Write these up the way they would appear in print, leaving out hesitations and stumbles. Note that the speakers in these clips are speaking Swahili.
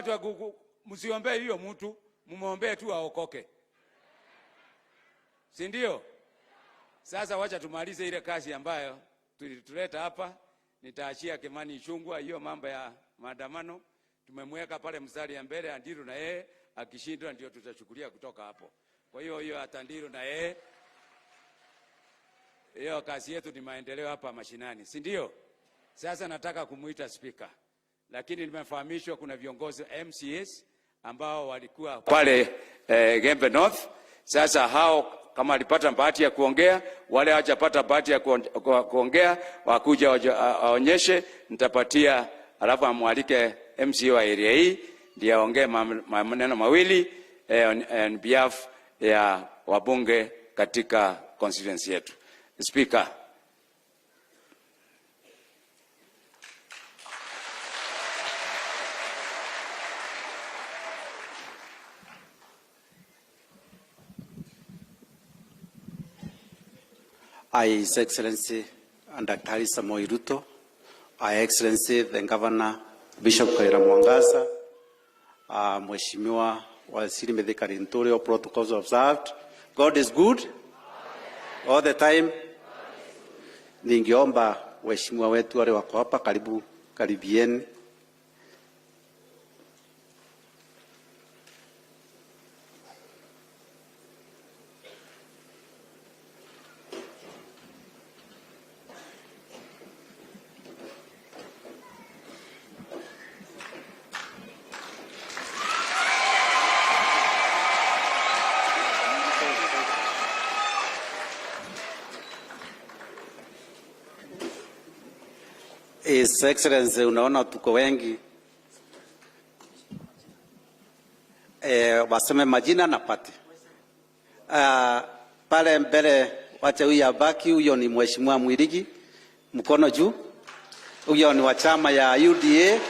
watu msiombee hiyo mtu, muombe tu aokoke. Si ndio? Sasa wacha tumalize ile kazi ambayo tulileta hapa. Nitaachia Kimani Ichung'wah hiyo mambo ya maandamano. Tumemweka pale mstari ya mbele, Andiru na yeye akishindwa ndio tutachukulia kutoka hapo. Kwa hiyo Atandiru na yeye, hiyo kazi yetu ni maendeleo hapa mashinani, si ndio? Sasa nataka kumuita speaker. Lakini nimefahamishwa kuna viongozi MCAs ambao walikuwa pale Gembe North. Sasa hao kama alipata bahati ya kuongea, wale hawajapata bahati ya kuongea wakuja waonyeshe, nitapatia, alafu amwalike MCA wa area hii ndiye aongee maneno mawili on behalf ya wabunge katika constituency yetu. Speaker. His Excellency Daktari Samoei Ruto, His Excellency the Governor Bishop Kaira Mwangaza, Mheshimiwa Waziri Mithika Linturi, all protocols observed. God is good all the time. Ningeomba waheshimiwa wetu wale wako hapa karibieni. His Excellency, unaona tuko wengi. Waseme majina na pati. Pale mbele wacha huyu abaki, huyo ni Mheshimiwa Mwirigi, mkono juu. Huyo ni wa chama ya UDA.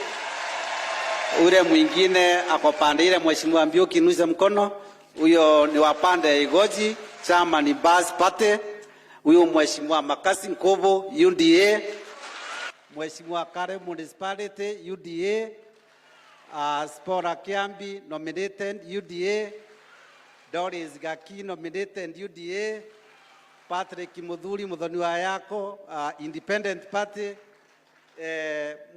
Ule mwingine ako pande ile Mheshimiwa Mbiuki, nuize mkono. Huyo ni wa pande Igoji, chama ni Bas Pate. Huyo Mheshimiwa Makasi Nkobo, UDA. Mheshimiwa Kare Municipality, UDA. Spora Kiambi, nominated UDA. Doris Gaki, nominated UDA. Patrick Mudhuri, Mudhoni wa Yako, Independent Party.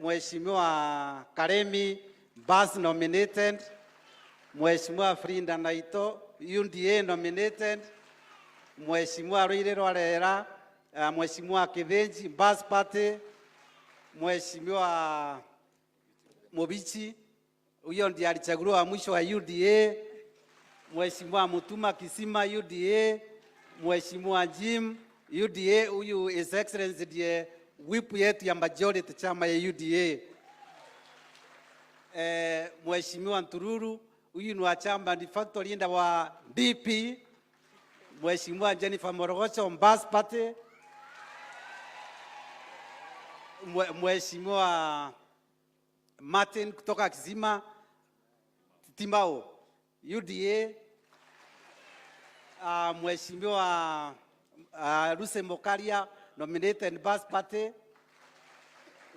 Mheshimiwa Karemi, Bas nominated. Mheshimiwa Frinda Naito, UDA nominated. Mheshimiwa Rwire Rwarera, Mheshimiwa Kivenji, Bas Party. Mheshimiwa Mobichi, huyo ndiye alichaguliwa mwisho wa UDA. Mheshimiwa Mutuma Kisima, UDA. Mheshimiwa Jim, UDA. Huyu His Excellency ndiye whip yetu ya majority chama ya UDA. Mheshimiwa Ntururu, huyu ni wa chama ni factory leader wa DP. Mheshimiwa Jennifer Morogocho, Mbas Party. Mheshimiwa Martin kutoka Kizima Timbao, UDA. Mheshimiwa Ruse Mokaria, nominated Bas Party.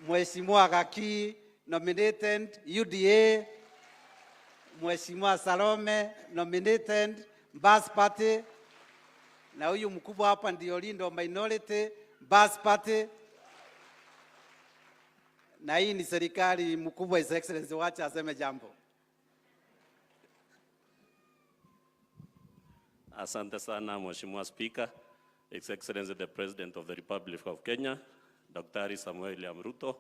Mheshimiwa Gaki, nominated UDA. Mheshimiwa Salome, nominated Bas Party. Na huyu mkubwa hapa ndio Lindo minority Bas Party. Na hii ni serikali mkubwa. His Excellency, wacha aseme jambo. Asante sana Mheshimiwa Speaker. His Excellency the President of the Republic of Kenya, Daktari Samoei Ruto,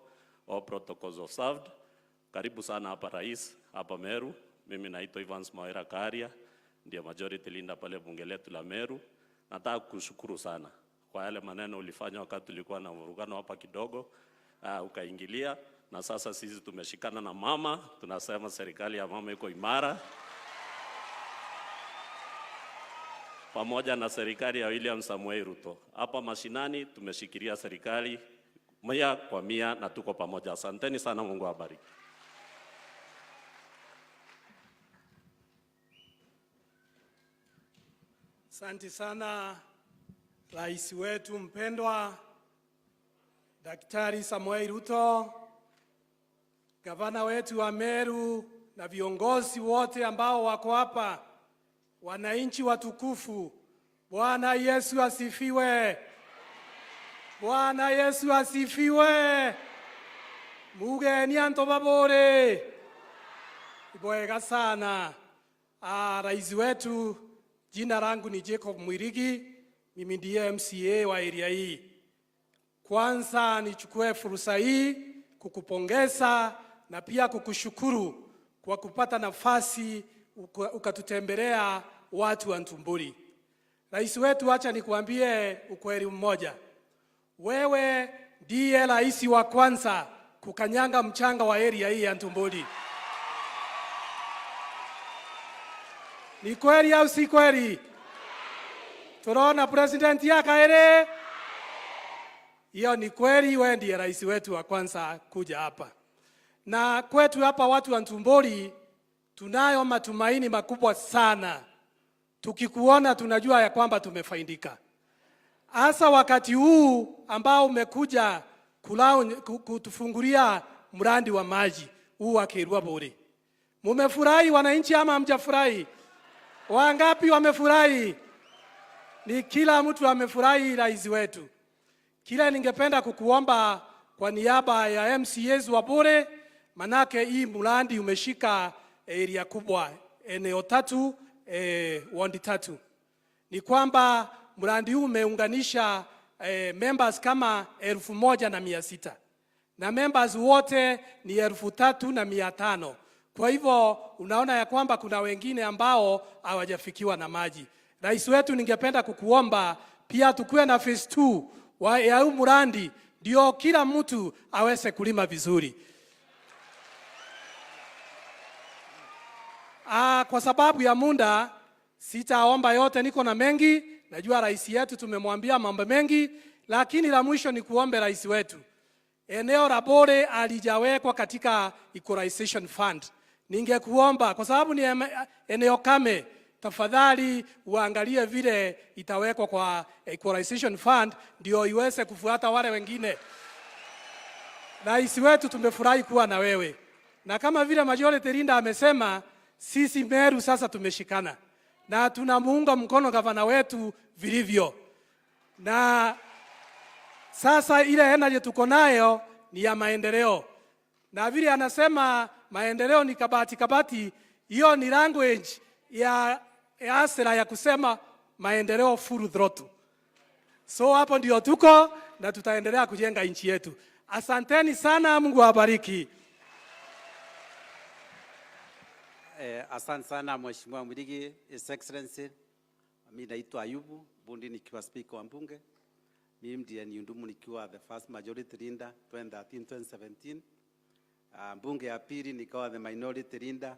all protocols observed. Karibu sana hapa Rais, hapa Meru. Mimi naitwa Evans Moira Karia, ndiye majority leader pale bunge letu la Meru. Nataka kushukuru sana kwa yale maneno ulifanya wakati tulikuwa na mvurugano hapa kidogo. Ukaingilia, na sasa sisi tumeshikana na mama, tunasema serikali ya mama iko imara. Pamoja na serikali ya William Samoei Ruto. Hapa mashinani tumeshikilia serikali 100% na tuko pamoja. Asanteni sana, Mungu awabariki. Asante sana Rais wetu mpendwa Daktari Samoei Ruto, Gavana wetu wa Meru na viongozi wote ambao wako hapa, wananchi watukufu, Bwana Yesu asifiwe. Bwana Yesu asifiwe. Mugeni antobabore. Ibwega sana. Rais wetu, jina langu ni Jacob Mwirigi, mimi ndiye MCA wa area hii. Kwanza nichukue fursa hii kukupongeza na pia kukushukuru kwa kupata nafasi ukatutembelea watu wa Ntumbuli. Rais wetu, acha nikuambie ukweli mmoja. Wewe ndiye rais wa kwanza kukanyanga mchanga wa area hii ya Ntumbuli. Ni kweli au si kweli? Tunaona president yakaere. Hiyo ni kweli, wewe ndiye rais wetu wa kwanza kuja hapa. Na kwetu hapa watu wa Ntumbuli tunayo matumaini makubwa sana. Tukikuona tunajua ya kwamba tumefaidika. Hasa wakati huu ambao umekuja kutufungulia mradi wa maji huu wa Kerwa Bore. Mumefurahi wananchi ama hamjafurahi? Wangapi wamefurahi? Ni kila mtu amefurahi rais wetu. Kila ningependa kukuomba kwa niaba ya MCAs wa Bore, manake hii mradi umeshika area kubwa, eneo 3, ward 3. Ni kwamba mradi huu umeunganisha members kama 1,600 na members wote ni 3,500. Kwa hivyo unaona ya kwamba kuna wengine ambao hawajafikiwa na maji. Rais wetu, ningependa kukuomba pia tukue na phase 2 ya huu mradi ndio kila mtu aweze kulima vizuri. Kwa sababu ya muda sitaomba yote, niko na mengi. Najua rais yetu tumemwambia mambo mengi, lakini la mwisho ni kuombe rais wetu. Eneo la Bore alijawekwa katika equalization fund. Ningekuomba kwa sababu ni eneo kame, tafadhali uangalie vile itawekwa kwa equalization fund ndio iweze kufuata wale wengine. Rais wetu, tumefurahi kuwa na wewe. Na kama vile majority leader amesema, sisi Meru sasa tumeshikana. Na tunamuunga mkono gavana wetu vilivyo. Na sasa ile energy tuko nayo ni ya maendeleo. Na vile anasema maendeleo ni kabati, hiyo ni language ya asira ya kusema maendeleo full throttle. So hapo ndio tuko na tutaendelea kujenga nchi yetu. Asanteni sana, Mungu awabariki. Asante sana Mheshimiwa Mwirigi, His Excellency. Mimi naitwa Ayubu Bundi, nikiwa speaker wa bunge. Mimi ndiye niundumu nikiwa the first majority leader 2013-2017. Bunge ya pili nikawa the minority leader.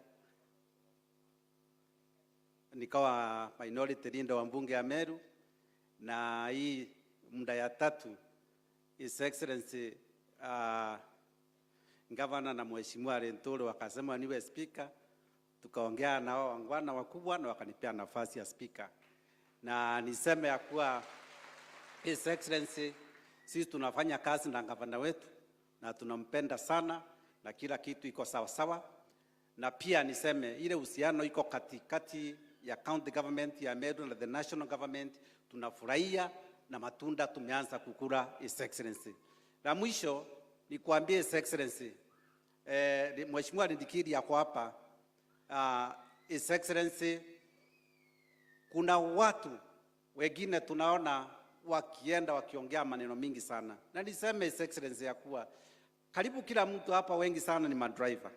Nikawa minority leader wa bunge ya Meru, na hii muda ya tatu His Excellency Governor na Mheshimiwa Rentolo wakasema niwe speaker. Tukaongea na wangwana wakubwa na wakanipea nafasi ya speaker. Na niseme ya kuwa His Excellency, sisi tunafanya kazi na gavana wetu na tunampenda sana na kila kitu iko sawa sawa. Na pia niseme ile uhusiano iko katikati ya county government ya Meru na the national government, tunafurahia na matunda tumeanza kukula, His Excellency. Na mwisho ni kuambia His Excellency, Mheshimiwa Ndikiri yako hapa, His Excellency, kuna watu wengine tunaona wakienda wakiongea maneno mingi sana. Na niseme His Excellency ya kuwa karibu kila mtu hapa, wengi sana ni madriver.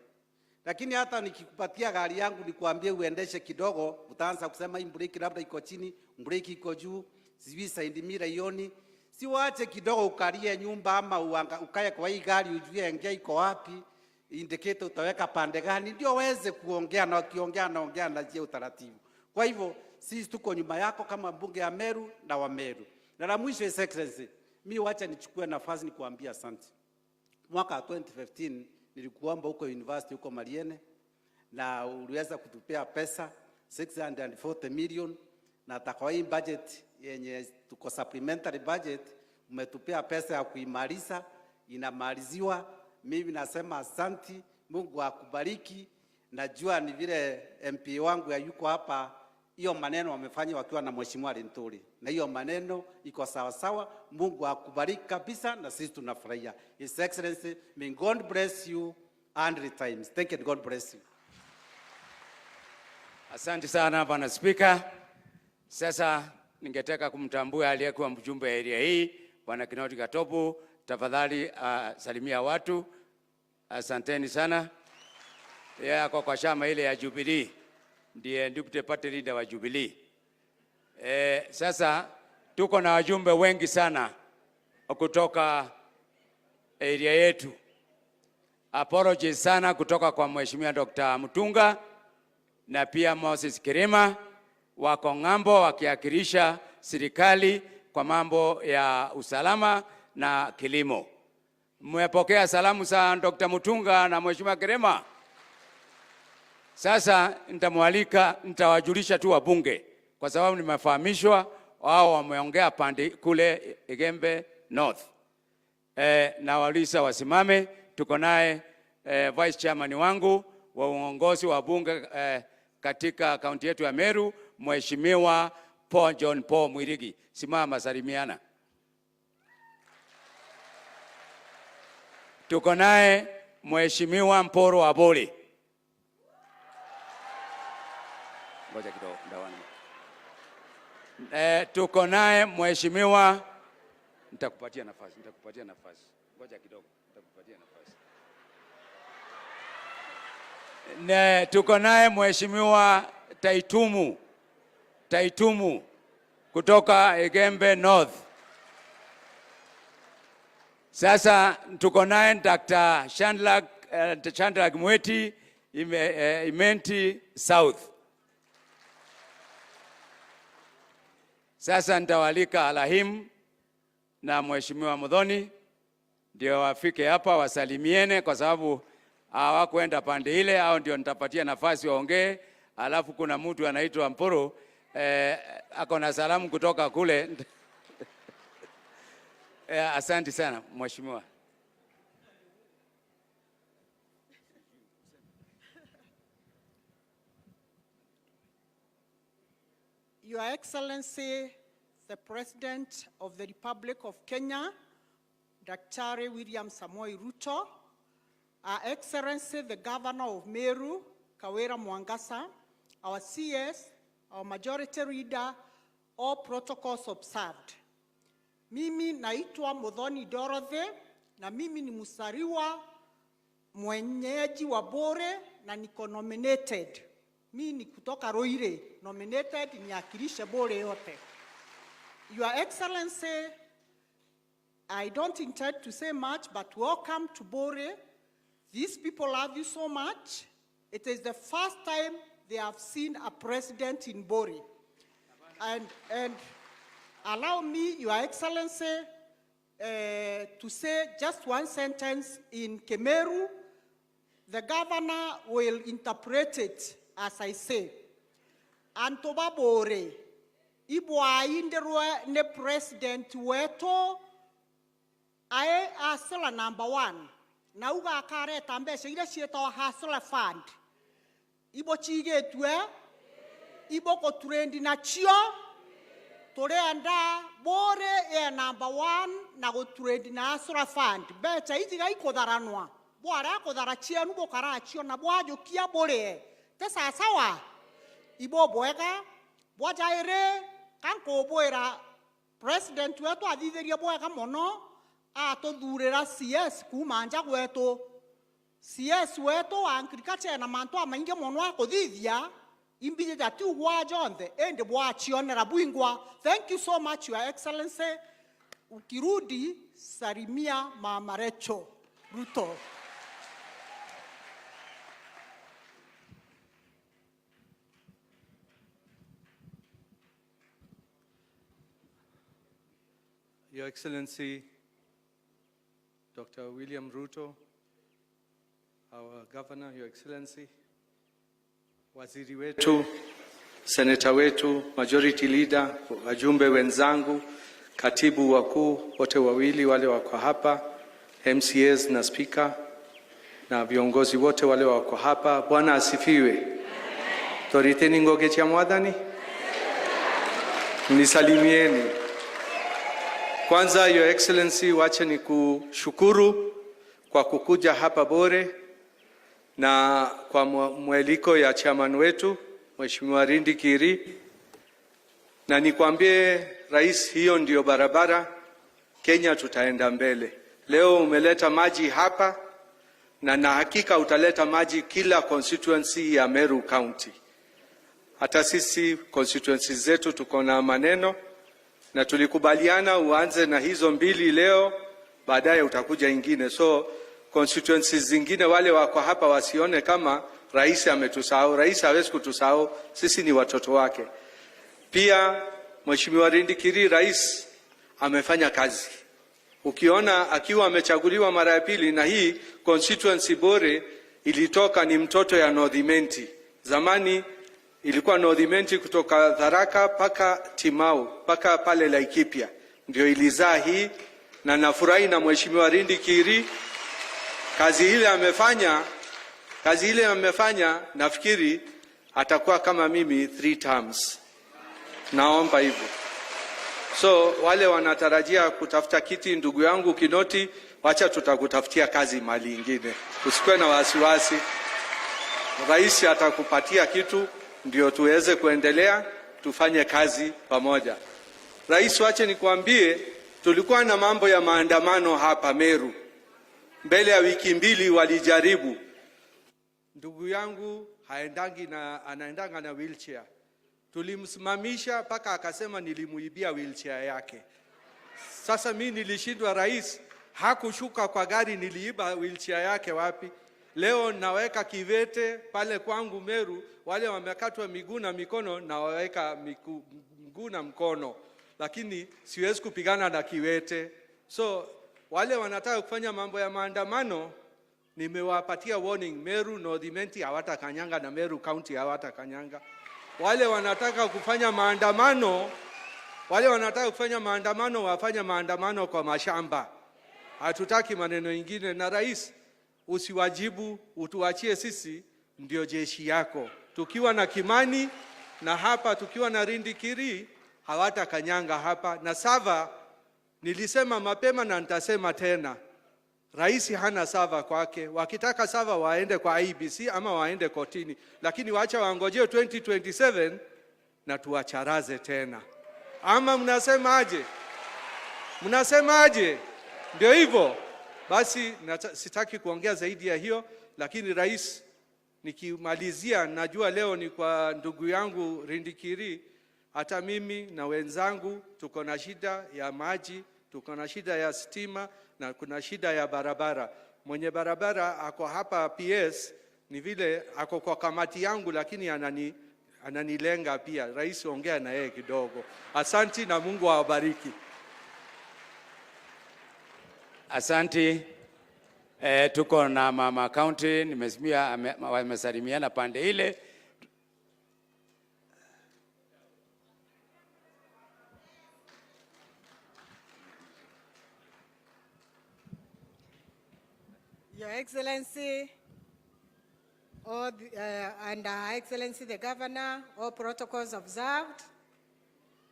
Lakini hata nikikupatia gari yangu nikuambie uendeshe kidogo, utaanza kusema hii breki labda iko chini, breki iko juu, sijui side mirror ioni. Si waache kidogo ukalie nyumba ama ukae kwa hii gari ujue ingia iko wapi, indicator utaweka pande gani, ndio waweze kuongea, na wakiongea naongea na je utaratibu. Kwa hivyo sisi tuko nyuma yako kama bunge ya Meru na wa Meru. Na la mwisho, His Excellency, mimi wacha nichukue nafasi nikuambia asante. Mwaka 2015 nilikuomba huko university huko Mariene, na uliweza kutupea pesa 640 million, na takwa hii budget yenye tuko supplementary budget umetupea pesa ya kuimaliza, inamaliziwa. Mimi nasema asante, Mungu akubariki. Najua ni vile MP wangu yuko hapa, hiyo maneno wamefanya wakiwa na Mheshimiwa Linturi, na hiyo maneno iko sawa sawa. Mungu akubariki kabisa, na sisi tunafurahia. His Excellency, may God bless you 100 times. Thank you and God bless you. Asante sana Bwana Spika. Sasa ningetaka kumtambua aliyekuwa mjumbe wa area hii Bwana Kinoti Katopu. Tafadhali salimia watu. Asanteni sana. Yeye kwa chama ile ya Jubilee, ndiye deputy party leader wa Jubilee. Sasa tuko na wajumbe wengi sana kutoka area yetu. Apologies sana kutoka kwa Mheshimiwa Dr. Mutunga na pia Moses Kirima wako ng'ambo wakiakilisha serikali kwa mambo ya usalama na kilimo. Mmepokea salamu za Dr. Mutunga na Mheshimiwa Kirima? Sasa nitawajulisha tu wabunge kwa sababu nimefahamishwa wao wameongea pande kule Igembe North. Na walisa wasimame. Tuko naye vice chairman wangu wa uongozi wa bunge katika kaunti yetu ya Meru, Mheshimiwa John Paul Mwirigi. Simama salimiana. Tuko naye Mheshimiwa Mporo Aboli. Ngoja kidogo ndawani. Tuko naye Mheshimiwa, nitakupatia nafasi. Ngoja kidogo, nitakupatia nafasi. Tuko naye Mheshimiwa Taitumu kutoka Igembe North. Sasa tuko naye Dr. Chandlag Mweti Imenti South. Sasa nitawalika Alahim na Mheshimiwa Mudhoni ndio wafike hapa wasalimiene, kwa sababu hawakwenda pande ile, au ndio nitapatia nafasi waongee. Alafu kuna mtu anaitwa Mporo ako na salamu kutoka kule. Asante sana Mheshimiwa. Your Excellency, the President of the Republic of Kenya, Dr. William Samoei Ruto, Our Excellency, the Governor of Meru, Kawira Mwangasa, our CS, our Majority Leader, all protocols observed. Mimi naitwa Muthoni Dorothy, na mimi ni msariwa mwenyeji wa Bore na niko nominated. Mimi ni kutoka Roire, nominated niakilishe Bore yote. Your Excellency, I don't intend to say much, but welcome to Bore. These people love you so much. It is the first time they have seen a president in Bore. And allow me, Your Excellency, to say just one sentence in Meru. The governor will interpret it as I say. Antoba Bore, ibwa inderwe ne president weto, ae asila number 1. Na uga akare tambeshe ile shieto hasila fund. Ibo chige tuwe, ibo ko trendi na chio, tore anda Bore number 1 na go trendi na hasila fund. Becha ijiga iko daranwa. Bwara ko darachia nubo karachio na bwajo kia Bore. Tesa sawa. Ibo boega, bwajaire, kanko boera, president wetu adhitheria boega mono, ato durera CS kumanja wetu. CS wetu agriculture na manto amainge mono akodhithia, imbije dati uwajonde, ende bwachionera buingwa. Thank you so much, Your Excellency. Ukirudi, salimia Mama Rachel Ruto. Your Excellency, Dr. William Ruto, our Governor, Your Excellency, Waziri wetu, Senator wetu, Majority Leader, wajumbe wenzangu, katibu wakuu wote wawili wale wako hapa, MCAs na Speaker, na viongozi wote wale wako hapa. Bwana asifiwe. Toriteni ngoge cha mwadhani. Nisalimieni. Kwanza, Your Excellency, wacha ni kushukuru kwa kukuja hapa Bore na kwa mwaliko ya chairman wetu Mheshimiwa Rindi Kiri, na nikwambie rais, hiyo ndio barabara Kenya, tutaenda mbele. Leo umeleta maji hapa na hakika utaleta maji kila constituency ya Meru County. Hata sisi constituency zetu tuko na maneno na tulikubaliana uanze na hizo mbili leo, baadaye utakuja ingine. So constituencies zingine wale wako hapa wasione kama rais ametusahau. Rais hawezi kutusahau, sisi ni watoto wake. Pia Mheshimiwa Rindi Kiri, rais amefanya kazi. Ukiona akiwa amechaguliwa mara ya pili, na hii constituency Bore ilitoka ni mtoto ya North Imenti. Zamani ilikuwa North Imenti kutoka Tharaka paka Timau paka pale Laikipia, ndio ilizaa hii, na nafurahi na Mheshimiwa Rindi Kiri kazi ile amefanya, nafikiri atakuwa kama mimi 3 terms. Naomba hivyo. So wale wanatarajia kutafuta kiti, ndugu yangu Kinoti, wacha tutakutafutia kazi mali ingine. Usikwe na wasiwasi. Rais atakupatia kitu ndio tuweze kuendelea, tufanye kazi pamoja. Rais, wache nikwambie, tulikuwa na mambo ya maandamano hapa Meru. Mbele ya wiki 2 walijaribu. Ndugu yangu anaendanga na wheelchair. Tulimsimamisha paka akasema nilimuibia wheelchair yake. Sasa mimi nilishindwa, rais hakushuka kwa gari, niliiba wheelchair yake wapi? Leo naweka kiwete pale kwangu Meru, wale wamekatwa miguu na mikono na waweka miguu na mkono, lakini siwezi kupigana na kiwete. So wale wanataka kufanya mambo ya maandamano, nimewapatia warning. Meru North Imenti hawatakanyanga na Meru County hawatakanyanga. Wale wanataka kufanya maandamano, wafanye maandamano kwa mashamba. Hatutaki maneno ingine. Na rais, usiwajibu, utuachie sisi ndio jeshi yako. Tukiwa na Kimani na hapa tukiwa na Rindi Kiri hawatakanyanga hapa. Na Sava nilisema mapema na nitasema tena, rais hana Sava kwake. Wakitaka Sava waende kwa IBC ama waende kotini, lakini wacha waangojee 2027 na tuwacharaze tena. Ama mnasemaje? Ndio hivyo. Basi sitaki kuongea zaidi ya hiyo, lakini rais, nikimalizia, najua leo ni kwa ndugu yangu Rindi Kiri. Hata mimi na wenzangu tuko na shida ya maji, tuko na shida ya stima na kuna shida ya barabara. Mwenye barabara ako hapa PS, ni vile ako kwa kamati yangu, lakini ananilenga pia. Rais, ongea na yeye kidogo. Asanti na Mungu awabariki. Asanti. Tuko na mama county, nimesimia wamesalimiana pande ile. Your Excellency, and Her Excellency the Governor, all protocols observed.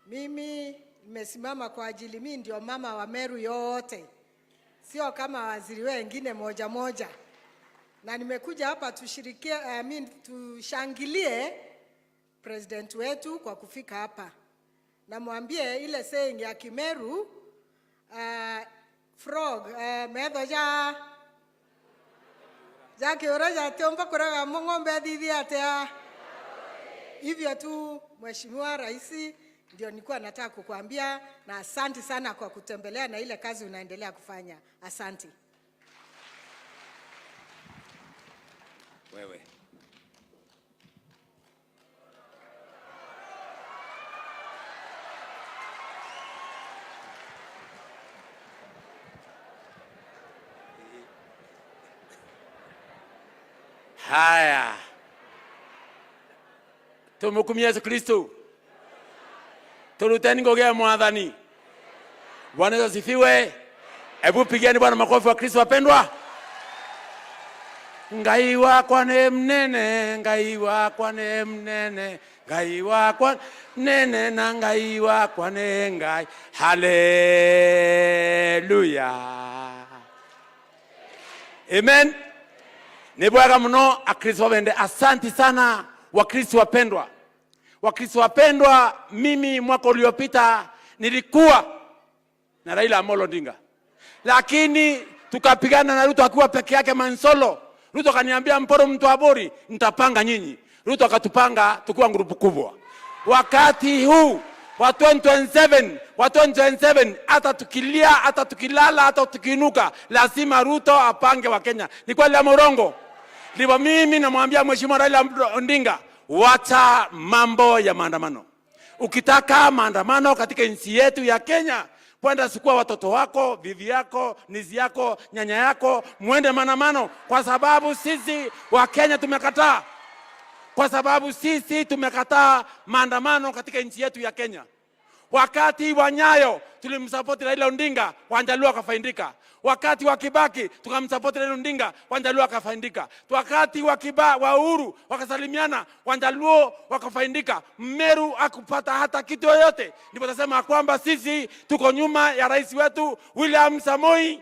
Mimi nimesimama kwa ajili, mimi ndio mama wa Meru yote, sio kama waziri wengine moja moja. Na nimekuja hapa tushangilie president wetu kwa kufika hapa. Na mwambie ile saying ya Kimeru, frog medho Jaki uraja teomba kuraga ng'ombe dhidi atea. Hivyo tu Mheshimiwa Rais, ndio nilikuwa nataka kukuambia, na asante sana kwa kutembelea na ile kazi unaendelea kufanya. Asante. Wewe. Haya. Tumukumia Yesu Kristo. Turuteni ngoge ya mwadhani. Bwana Yesu asifiwe. Hebu pigeni Bwana makofi wa Kristo wapendwa. Ngai wakwa nĩ mnene, Ngai wakwa nĩ mnene, Ngai wakwa nene na Ngai wakwa nĩ Ngai. Haleluya. Amen. Ni bwaga mno akristo wende. Asante sana wakristo wapendwa. Wakristo wapendwa, mimi mwaka uliopita nilikuwa na Raila Amolo Odinga. Lakini tukapigana na Ruto akiwa peke yake Mansolo. Ruto kaniambia mporo mtu abori, nitapanga nyinyi. Ruto akatupanga tukiwa grupu kubwa. Wakati huu wa 2027 hata tukilia, hata tukilala, hata tukinuka, lazima Ruto apange wa Kenya. Ni kweli ama urongo? Ndivyo mimi namwambia Mheshimiwa Raila Odinga, wacha mambo ya maandamano. Ukitaka maandamano katika nchi yetu ya Kenya, kwenda sukua watoto wako, bibi yako, nizi yako, nyanya yako, muende maandamano, kwa sababu sisi wa Kenya tumekataa. Kwa sababu sisi tumekataa maandamano katika nchi yetu ya Kenya. Wakati wa Nyayo tulimsupport Raila Odinga, Wanjaluo wakafaidika. Wakati wa Kibaki tukamsupport Raila Odinga, Wanjaluo wakafaidika. Wakati wa Uhuru wakasalimiana, Wanjaluo wakafaidika. Meru akupata hata kitu yoyote. Ndipo nasema kwamba sisi tuko nyuma ya rais wetu William Samoei.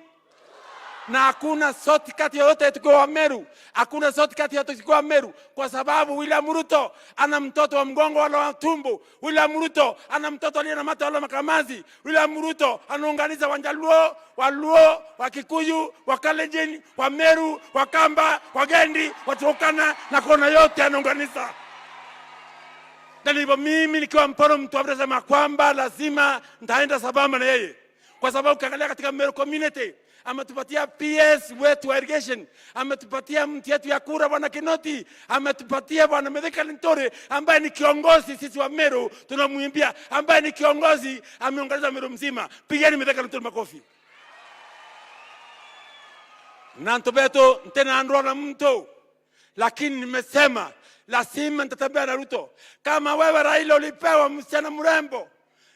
Na hakuna shortcut yoyote tukiwa Meru. Hakuna shortcut yoyote tukiwa Meru. Kwa sababu William Ruto ana mtoto wa mgongo wala tumbo. William Ruto ana mtoto aliye na mata wala makamazi. William Ruto anaunganisha Wanjaluo, Waluo, Wakikuyu, Wakalenjin, wa Meru, Wakamba, Wagendi, Waturkana na kona yote anaunganisha. Ndivyo mimi nikiwa mporo mtu anasema kwamba lazima nitaenda sambamba na yeye. Kwa sababu ukiangalia katika Meru community, ametupatia PS wetu wa irrigation, ametupatia mti yetu ya kura bwana Kinoti, ametupatia bwana Mithika Lintore ambaye ni kiongozi sisi wa Meru tunamwimbia, ambaye ni kiongozi ameongeza Meru mzima. Pigeni Mithika Lintore makofi. Nanto beto tena andro na mtu, lakini nimesema lazima nitatembea na Ruto. Kama wewe Raila ulipewa msichana mrembo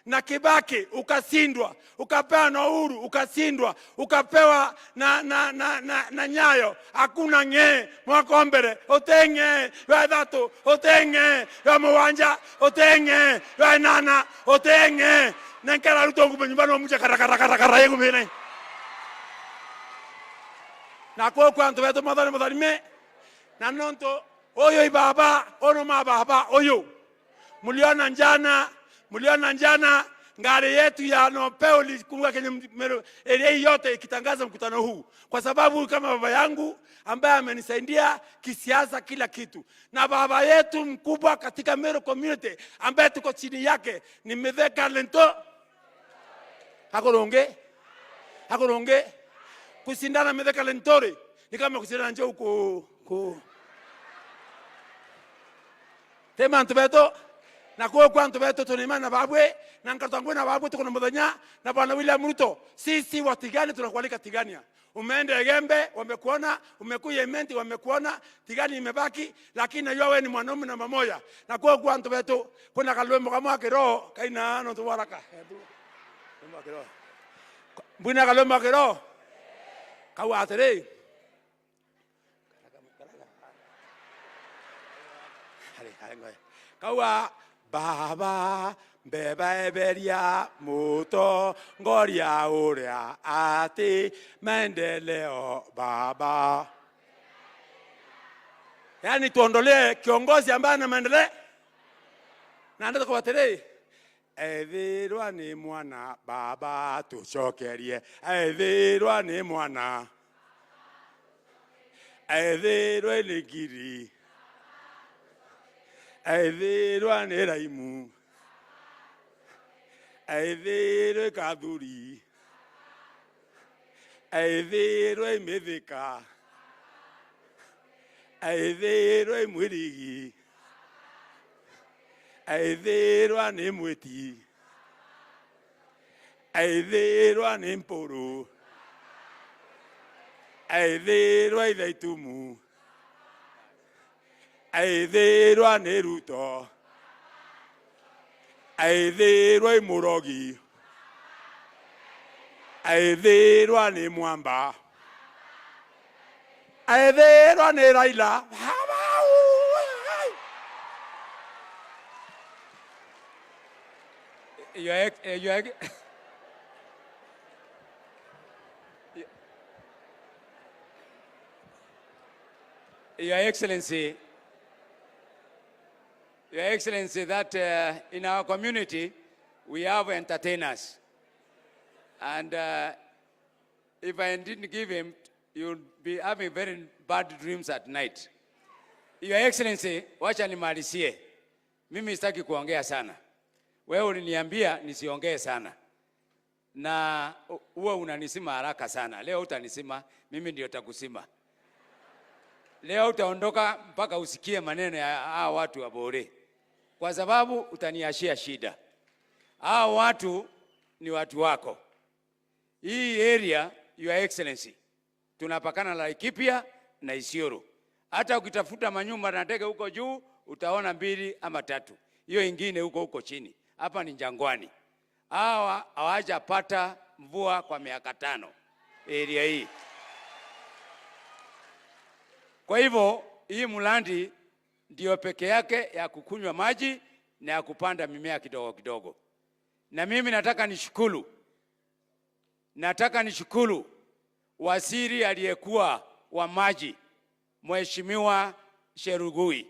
na Kibaki ukasindwa, ukapewa na Uhuru ukasindwa, ukapewa na Nyayo, hakuna nge mwaka mbele otenge wa dhatu, otenge wa mwanja, otenge wa nana, otenge na nkara Ruto ngumenyumbano mmoja karakara yengu mene na kwa nto wetu madhani me na nonto oyo ibaba ono mababa oyo muliona njana ngari yetu ya nopeo likunga kwenye Meru yote ikitangaza mkutano huu, kwa sababu kama baba yangu ambaye amenisaidia kisiasa kila kitu, na baba yetu mkubwa katika Meru community ambaye tuko chini yake ni Mithika Lintore. Hakoronge kusindana Mithika Lintore ni kama kusindana njoo ku tema ntubeto na kwa ntu beto tunimana babwe na nkartangwe na babwe tuko na mudanya na bwana William Ruto. Sisi watigani tunakualika Tigania. Umeenda Gembe wamekuona, umekuja Imenti wamekuona, Tigani imebaki, lakini najua wewe ni mwanaume namba moja. Na kwa ntu beto kuna kalwembo kama kiroho kaina ano tuwaraka. Mbuna kalwembo kiroho kawa atere. Kawa Baba beba eberia muto ngoria uria ati maendeleo baba. Yani tuondolee kiongozi ambaye ana maendeleo. Na ndio kwa tere evirwa ni mwana baba tuchokerie, evirwa ni mwana, evirwa ni ngiri, evirwa ni raimu, evirwa kadhuri, evirwa Mithika, evirwa Mwirigi, evirwa ni Mwiti, evirwa ni Mpuru, evirwa Ithaitumu, evirwa ni Ruto, evirwa Murogi, evirwa ni Mwamba, aethero ni Raila. Your Excellency, that in our community, we have entertainers. And if I didn't give him, you'll be having very bad dreams at night. Your Excellency, wacha nimalizie. Mimi sitaki kuongea sana. Wewe uliniambia nisiongee sana. Na uwe unanisima haraka sana. Leo utanisima, mimi ndio takusima. Leo utaondoka mpaka usikie maneno ya hao watu wa Bore. Kwa sababu utaniashia shida. Hao watu ni watu wako. Hii area, Your Excellency, tunapakana na Laikipia na Isiolo. Hata ukitafuta manyumba na ndege huko juu, utaona 2 ama 3. Hiyo ingine huko chini. Hapa ni jangwani. Hawa hawajapata mvua kwa miaka 5 area hii. Kwa hivyo hii mlandi ndio peke yake ya kukunywa maji na ya kupanda mimea kidogo kidogo. Na mimi nataka nishukuru waziri aliyekuwa wa maji, Mheshimiwa Sherugui.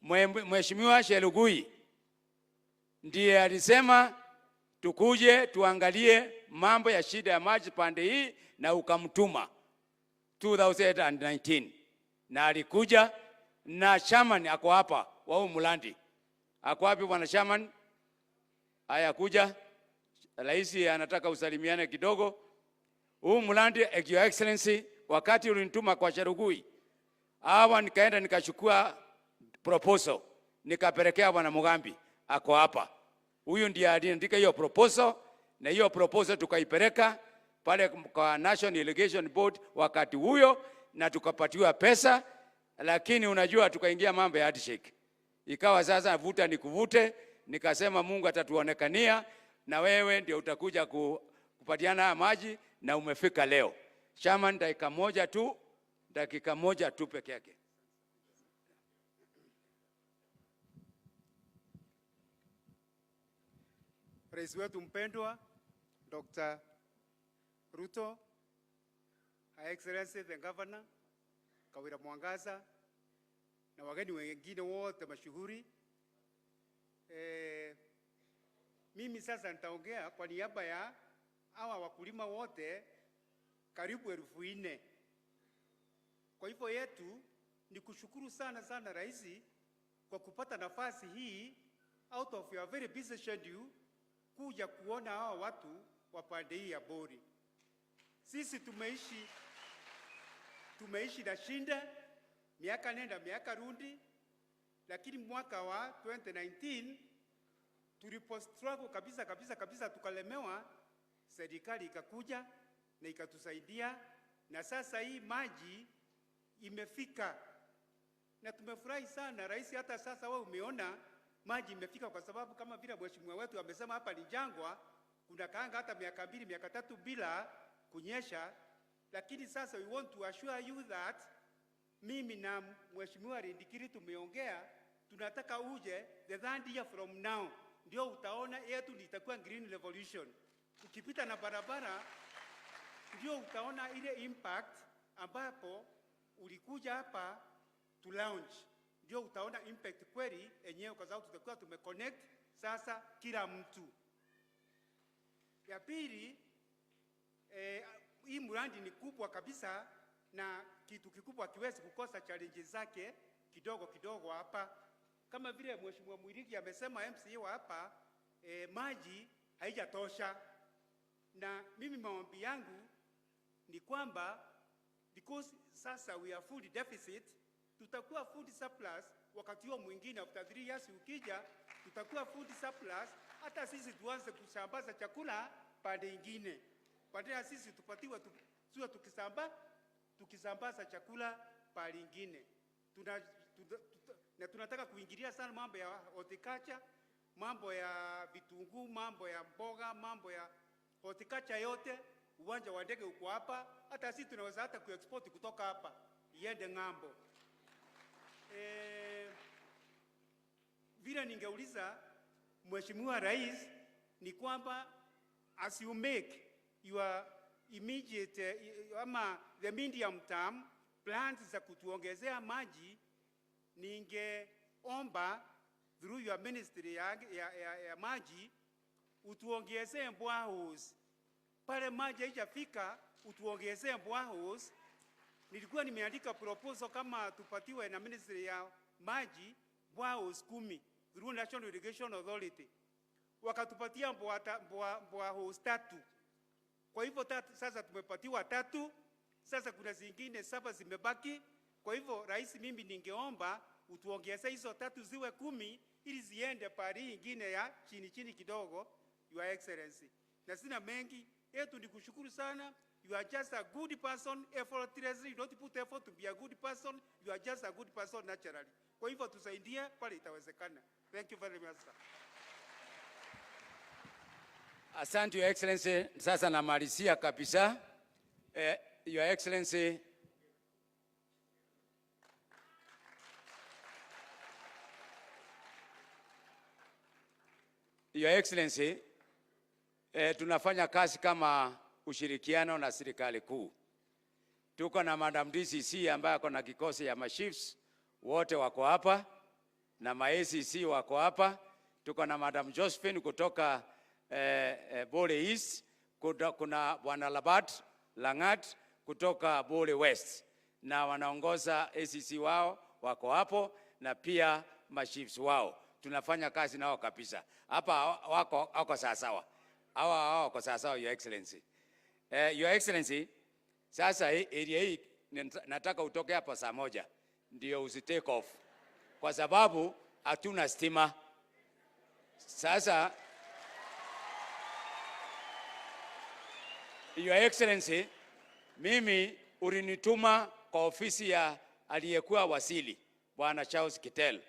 Mheshimiwa Sherugui ndiye alisema tukuje tuangalie mambo ya shida ya maji pande hii, na ukamtuma 2019. Na alikuja na chairman ako hapa wa huu mlandi. Ako wapi bwana chairman? Haya kuja. Rais anataka usalimiane kidogo. Huu mlandi, Your Excellency, wakati ulinituma kwa Sherugui, nikaenda nikachukua proposal nikapelekea bwana Mugambi, ako hapa. Huyu ndiye aliandika hiyo proposal, na hiyo proposal tukaipeleka pale kwa National Irrigation Board wakati huyo, na tukapatiwa pesa. Lakini unajua tukaingia mambo ya handshake. Ikawa sasa vuta nikuvute, nikasema Mungu atatuonekania na wewe ndio utakuja kupatiana maji, na umefika leo. Chairman, dakika moja tu peke yake. Rais wetu mpendwa Dr. Ruto, Her Excellency the Governor Kawira Mwangaza, na wageni wengine wote mashuhuri. Mimi sasa nitaongea kwa niaba ya hawa wakulima wote karibu 4,000. Kwa hivyo yetu ni kushukuru sana Rais kwa kupata nafasi hii out of your very busy schedule kuja kuona hawa watu wa pande hii ya Bori. Sisi tumeishi na shinda miaka nenda miaka rudi, lakini mwaka wa 2019 tulipostruggle kabisa tukalemewa, serikali ikakuja na ikatusaidia, na sasa hii maji imefika na tumefurahi sana Rais. Hata sasa wewe umeona maji imefika, kwa sababu kama vile mheshimiwa wetu amesema hapa ni jangwa, kuna kaanga hata miaka 2 miaka 3 bila kunyesha. Lakini sasa we want to assure you that mimi na mheshimiwa Rindikiri tumeongea, tunataka uje the third year from now ndio utaona yetu litakuwa green revolution. Ukipita na barabara ndio utaona ile impact, ambapo ulikuja hapa to launch ndio utaona impact kweli enyewe, kwa sababu tutakuwa tumeconnect sasa kila mtu. Ya pili, hii mradi ni kubwa kabisa, na kitu kikubwa kiwezi kukosa challenges zake kidogo hapa. Kama vile mheshimiwa Mwirigi amesema, MCA wa hapa, maji haijatosha, na mimi maombi yangu ni kwamba because sasa we are food deficit, tutakuwa food surplus wakati huo mwingine after 3 years ukija, tutakuwa food surplus. Hata sisi tuanze kusambaza chakula pande ingine, pande sisi tupatiwe tuwe tukisambaza chakula pande ingine. Na tunataka kuingilia sana mambo ya horticulture, mambo ya vitunguu, mambo ya mboga, mambo ya horticulture yote. Uwanja wa ndege uko hapa, hata sisi tunaweza hata kuexport kutoka hapa. iende ng'ambo. Vile ningeuliza Mheshimiwa Rais ni kwamba as you make your immediate ama the medium term plans za kutuongezea maji, ningeomba through your ministry ya maji utuongezee boreholes. Pale maji haijafika utuongezee boreholes. Nilikuwa nimeandika proposal kama tupatiwe na ministry ya maji boreholes 10 through National Irrigation Authority. Wakatupatia boreholes 3. Kwa hivyo sasa tumepatiwa 3. Sasa kuna zingine 7 zimebaki. Kwa hivyo Rais, mimi ningeomba utuongeze hizo 3 ziwe 10 ili ziende pari ingine ya chini kidogo, Your Excellency. Na sina mengi, yetu ni kushukuru sana. You are just a good person effortlessly. You don't put effort to be a good person. You are just a good person naturally. Kwa hivyo tusaidie pale itawezekana. Thank you very much, sir. Asante Your Excellency. Sasa namalizia kabisa. Your Excellency, Your Excellency, tunafanya kazi kama ushirikiano na serikali kuu. Tuko na Madam DCC ambaye ako na kikosi ya chiefs wote wako hapa na ACC wako hapa. Tuko na Madam Josephine kutoka Bole East, kuna Bwana Labat Langat kutoka Bole West, na wanaongoza ACC wao wako hapo na pia chiefs wao. Tunafanya kazi nao kabisa. Hapa wako sawa. Hawa wako sawa, Your Excellency. Your Excellency, sasa area hii nataka utoke hapa saa 1 ndio usi take off, kwa sababu hatuna stima. Sasa Your Excellency, mimi ulinituma kwa ofisi ya aliyekuwa wasili Bwana Charles Kitel,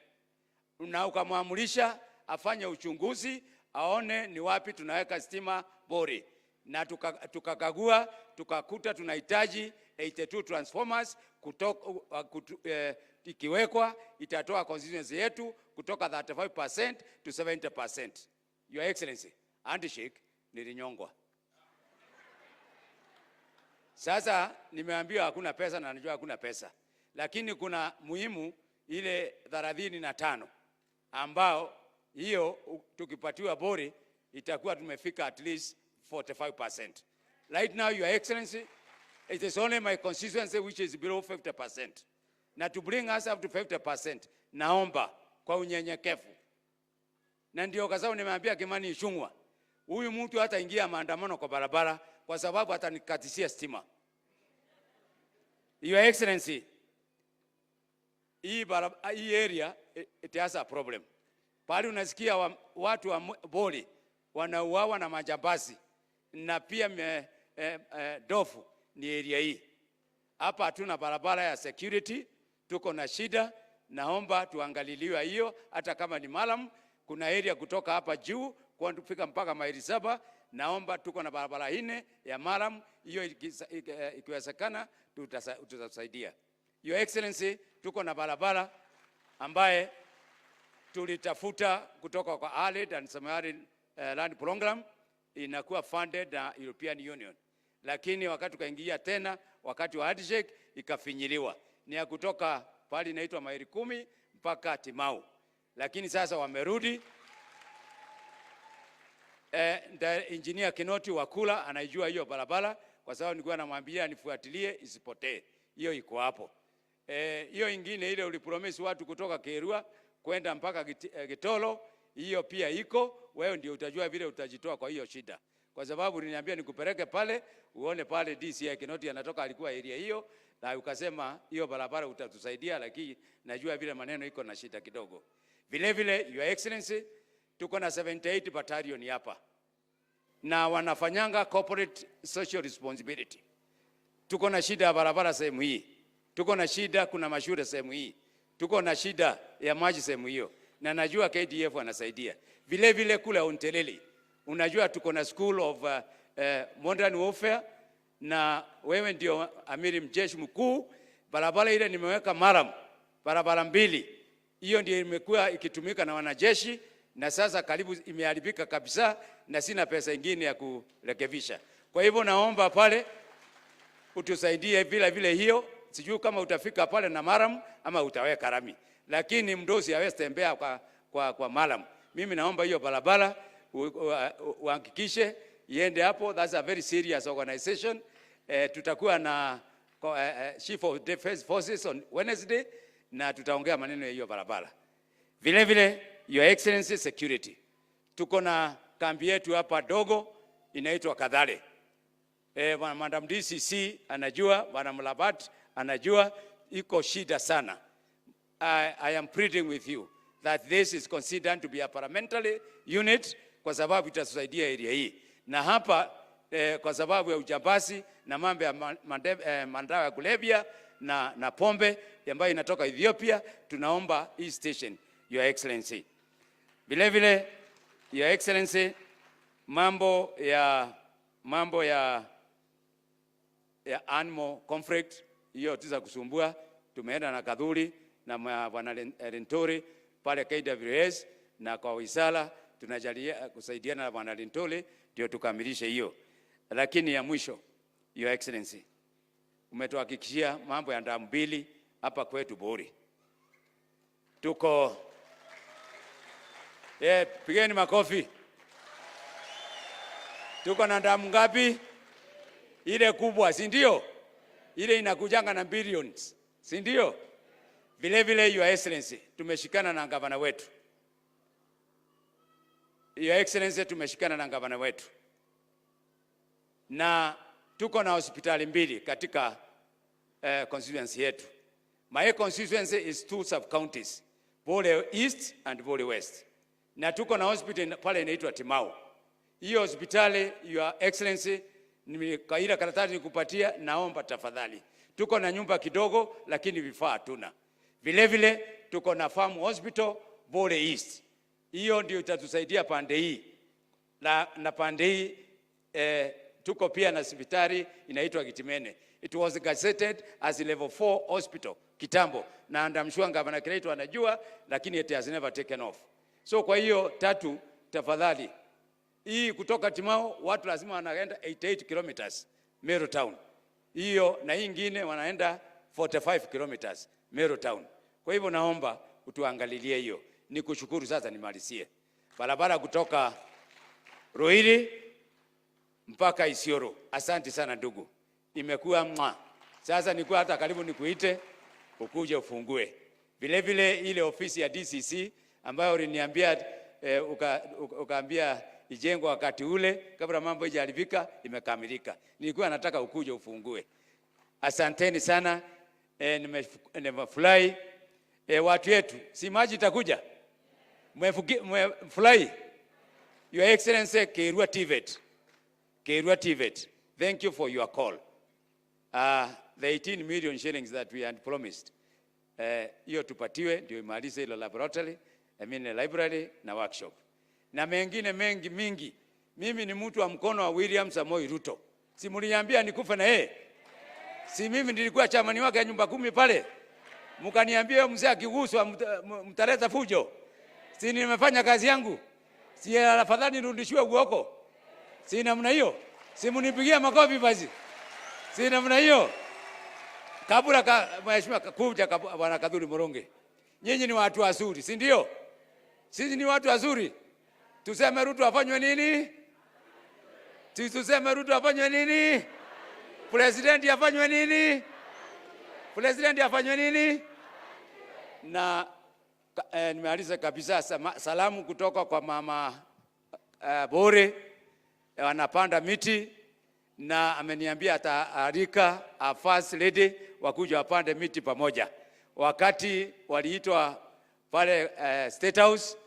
na ukamwamulisha afanye uchunguzi aone ni wapi tunaweka stima bore, na tukakagua tukakuta tunahitaji 82 transformers ikiwekwa itatoa constituency yetu kutoka 35% to 70%. Your Excellency, handshake nilinyongwa. Sasa nimeambiwa hakuna pesa na najua hakuna pesa, lakini kuna muhimu ile 35 ambao hiyo tukipatiwa bore itakuwa tumefika at least 45%. Right now, Your Excellency, it is only my constituency which is below 50%. Na to bring us up to 50%, naomba kwa unyenyekevu. Na ndio kwa sababu nimeambia Kimani Ichung'wah, huyu mtu hata ingia maandamano kwa barabara kwa sababu atanikatishia stima. Your Excellency, hii area it has a problem. Pale unasikia watu wa Bole wanauawa na majambazi na pia dofu ni area hii. Hapa hatuna barabara ya security, tuko na shida. Naomba tuangaliliwe hiyo, hata kama ni Malam, kuna area kutoka hapa juu kwa kufika mpaka maili 7. Naomba tuko na barabara 4 ya Malam, hiyo ikiwezekana tutasaidia. Your Excellency, tuko na barabara ambaye tulitafuta kutoka kwa Allied and Samaritan Land Program, inakuwa funded na European Union. Lakini wakati tukaingia tena wakati wa handshake ikafinyiliwa. Ni ya kutoka pale inaitwa maili 10 mpaka Timau. Lakini sasa wamerudi. Engineer Kinoti Wakula anaijua hiyo barabara kwa sababu nilikuwa namwambia nifuatilie isipotee. Hiyo iko hapo. Hiyo ingine ile ulipromise watu kutoka Kerua kwenda mpaka Gitolo, hiyo pia iko. Wewe ndio utajua vile utajitoa kwa hiyo shida. Kwa sababu niliambia nikupeleke pale uone pale DCI Kinoti anatoka alikuwa area hiyo, na ukasema hiyo barabara utatusaidia, lakini najua vile maneno iko na shida kidogo. Vile vile Your Excellency, tuko na 78 battalion hapa na wanafanyanga corporate social responsibility. Tuko na shida ya barabara sehemu hii, tuko na shida kuna mashule sehemu hii, tuko na shida ya maji sehemu hiyo, na najua KDF wanasaidia. Vile vile kule Onteleli unajua tuko na school of modern warfare, na wewe ndio amiri mjeshi mkuu. Barabara ile nimeweka maram, barabara mbili. Hiyo ndio imekuwa ikitumika na wanajeshi na sasa karibu imeharibika kabisa na sina pesa nyingine ya kurekebisha. Kwa hivyo naomba pale utusaidie vile hiyo. Sijui kama utafika pale na maram ama utaweka rami. Lakini mdosi hawezi tembea kwa maram. Mimi naomba hiyo barabara uhakikishe iende hapo. That's a very serious organization. Tutakuwa na Chief of Defense Forces on Wednesday na tutaongea maneno ya hiyo barabara. Vile Your Excellency Security. Tuko na kambi yetu hapa dogo inaitwa Kadhale. Madam DCC anajua, Madam Labat anajua iko shida sana. I am pleading with you that this is considered to be a parliamentary unit kwa sababu itasaidia area hii. Na hapa kwa sababu ya ujambazi na mambo ya madawa ya kulevya na pombe ambayo inatoka Ethiopia, tunaomba hii station, Your Excellency. Vile Your Excellency, mambo ya animal conflict hiyo tiza kusumbua. Tumeenda na Kadhuri na Bwana Lentori pale KWS na kwa Wisala tunajalia kusaidiana na Bwana Lentori ndio tukamilishe hiyo. Lakini ya mwisho, Your Excellency, umetuhakikishia mambo ya damu mbili hapa kwetu Bori. Tuko pigeni makofi. Tuko na damu ngapi? Ile kubwa, si ndio? Ile inakujanga na billions, si ndio? Vile Your Excellency, tumeshikana na gavana wetu. Your Excellency, tumeshikana na gavana wetu. Na tuko na hospitali mbili katika constituency yetu. My constituency is 2 sub-counties, Bole East and Bole West. Na tuko na hospital pale inaitwa Timau. Hiyo hospitali, Your Excellency, kaila karatasi nikupatia, naomba tafadhali. Tuko na nyumba kidogo lakini vifaa hatuna. Vile tuko na farm hospital Bole East. Hiyo ndio itatusaidia pande hii. Na pande hii tuko pia na hospitali inaitwa Kitimene. It was gazetted as level 4 hospital kitambo. Na I'm sure Governor Kiretu anajua, lakini it has never taken off. So kwa hiyo tatu, tafadhali. Hii kutoka Timao watu lazima wanaenda 88 kilometers Meru town. Hiyo na hii nyingine wanaenda 45 kilometers Meru town. Kwa hivyo naomba utuangalilie hiyo. Nikushukuru sasa nimalizie. Barabara kutoka Ruiri mpaka Isiolo. Asante sana ndugu. Imekuwa mwa. Sasa nikuwa hata karibu nikuite ukuje ufungue. Vile ile ofisi ya DCC ambayo uliniambia ukaambia ijengwe wakati ule kabla mambo hayajaribika, imekamilika. Nilikuwa nataka ukuje ufungue. Asanteni sana. Nimefurahi. Watu wetu, si maji itakuja? Mmefurahi? Your Excellency Kerua TVET. Thank you for your call. The 18 million shillings that we had promised. Hiyo tupatiwe ndio imalize ile laboratory, library na workshop. Na mengine mingi. Mimi ni mtu wa mkono wa William Samoei Ruto. Si mliniambia nikufe na yeye? Si mimi nilikuwa chamani wake ya nyumba 10 pale? Mkaniambia mzee akiguswa mtaleta fujo. Si nimefanya kazi yangu? Si afadhali nirudishiwe uoko? Si namna hiyo? Si mnipigia makofi basi? Si namna hiyo? Kabla mheshimiwa kuja Bwana Kadhuri Moronge. Nyinyi ni watu wazuri, si ndio? Sisi ni watu wazuri. Tuseme Ruto afanywe nini? Tuseme Ruto afanywe nini? President afanywe nini? President afanywe nini? Na nimaliza kabisa salamu kutoka kwa mama Bore, wanapanda miti na ameniambia ataalika a first lady wakuja wapande miti pamoja. Wakati waliitwa pale State House,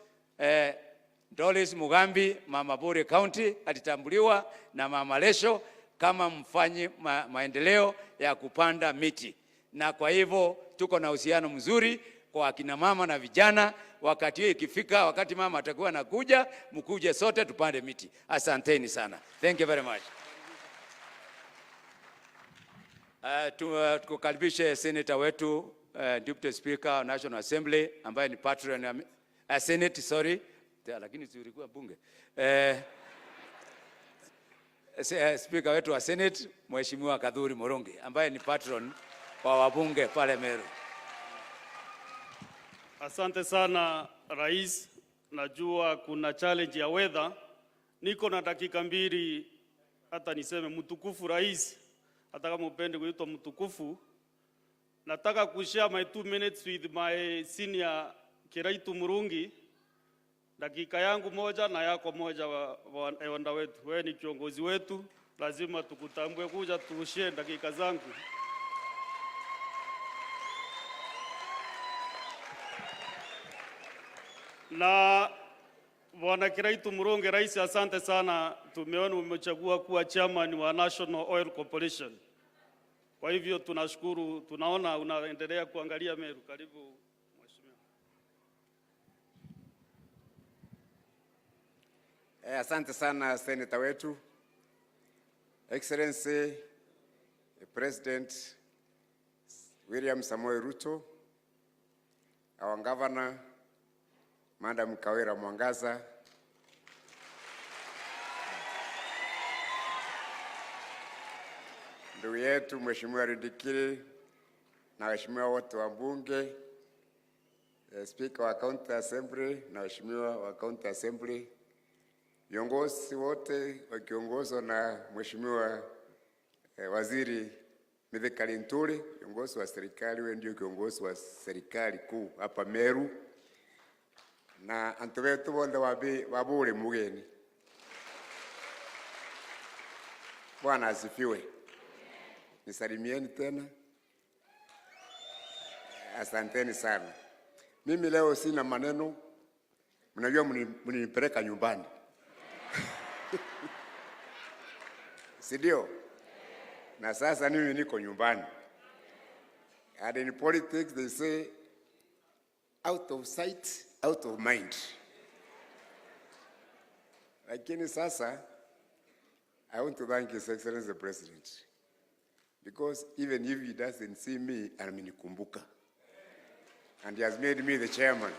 Doris Mugambi, mama Bore County, alitambuliwa na mama Lesho kama mfanyi maendeleo ya kupanda miti. Na kwa hivyo tuko na uhusiano mzuri kwa akina mama na vijana. Wakati hiyo ikifika, wakati mama atakuwa nakuja, mkuje sote tupande miti. Asanteni sana. Thank you very much. Tukukaribishe senator wetu Deputy Speaker wa National Assembly ambaye ni patron Senate, sorry, lakini si ulikuwa bunge. Speaker wetu wa Senate Mheshimiwa Kadhuri Morongi ambaye ni patron wa wabunge pale Meru. Asante sana Rais, najua kuna challenge ya weather. Niko na dakika mbili hata niseme mtukufu Rais, hata kama upende kuitwa mtukufu. Nataka kushare my 2 minutes with my senior Kiraitu Murungi. Dakika yangu moja na yako moja wanda wetu. Wewe ni kiongozi wetu, lazima tukutambue, kuja tushare dakika zangu. Na Bwana Kiraitu Murungi, Rais, asante sana. Tumeona umechagua kuwa chairman wa National Oil Corporation. Kwa hivyo tunashukuru, tunaona unaendelea kuangalia Meru. Karibu Mheshimiwa. Asante sana senator wetu, Excellency President William Samoei Ruto, our governor Madam Kawira Mwangaza, ndugu yetu Mheshimiwa Ridikili na waheshimiwa wote wa bunge, Speaker wa County Assembly na waheshimiwa wa County Assembly, viongozi wote wakiongozwa na Mheshimiwa Waziri Mithika Linturi, viongozi wa serikali, wewe ndio kiongozi wa serikali kuu hapa Meru, na antu wetu bonde wabure mugeni. Bwana asifiwe. Nisalimieni tena. Asanteni sana. Mimi leo sina maneno. Mnajua mnipeleka nyumbani. Sidio? Na sasa mimi niko nyumbani. And in politics they say out of sight, out of mind. Lakini sasa I want to thank His Excellency the President, because even if he doesn't see me, amenikumbuka. And he has made me the chairman.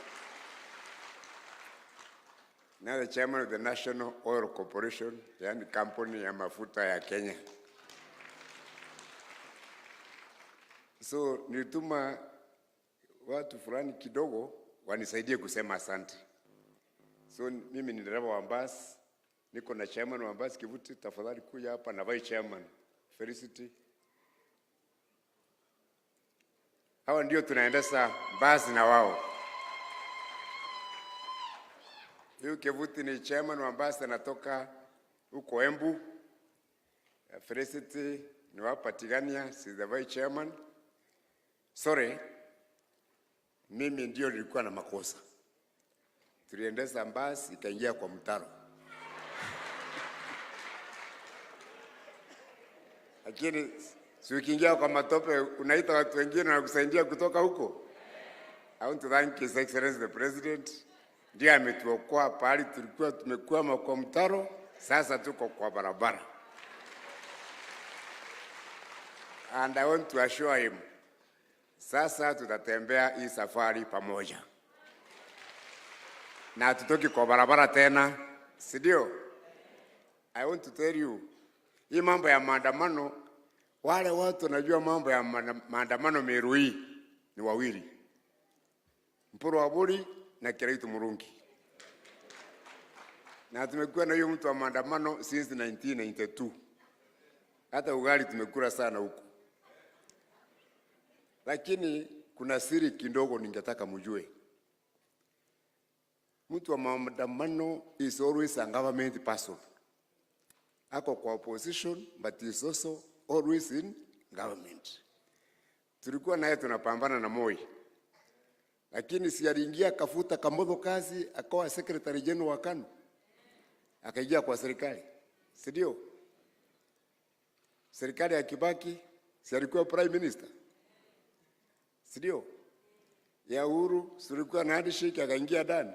Now the chairman of the National Oil Corporation, yani company ya mafuta ya Kenya. So nilituma watu fulani kidogo wanisaidie kusema asante. So mimi ni dereva wa basi, niko na chairman wa basi Kivuti, tafadhali kuja hapa, na vice chairman Felicity. Hawa ndio tunaendesha basi na wao. Huyu Kivuti ni chairman wa basi, anatoka huko Embu. Felicity ni hapa Tigania, she's the vice chairman. Sorry, mimi ndio nilikuwa na makosa. Tuliendesha basi ikaingia kwa mtaro. Lakini si ukiingia kwa matope unaita watu wengine na kusaidia kutoka huko. I want to thank His Excellency the President. Ndiye ametuokoa pale tulikuwa tumekwama kwa mtaro, sasa tuko kwa barabara. And I want to assure him, sasa tutatembea hii safari pamoja. Na tutoki kwa barabara tena, sidio? I want to tell you, hii mambo ya maandamano, wale watu wanajua mambo ya maandamano Meru hii ni wawili. Mpuru Waburi na Kiraitu Murungi. Na tumekuwa na hiyo mtu wa maandamano since 1992. Hata ugali tumekula sana huko. Lakini kuna siri kidogo ningetaka mjue. Mtu wa maandamano is always a government person. Ako kwa opposition, but is also always in government. Tulikuwa naye tunapambana na Moi. Lakini si aliingia kafuta Kamodho kazi, akawa secretary general wa KANU. Akaingia kwa serikali. Sidio? Serikali ya Kibaki, si alikuwa prime minister. Sidio? Ya Uhuru, si alikuwa na handshake akaingia ndani.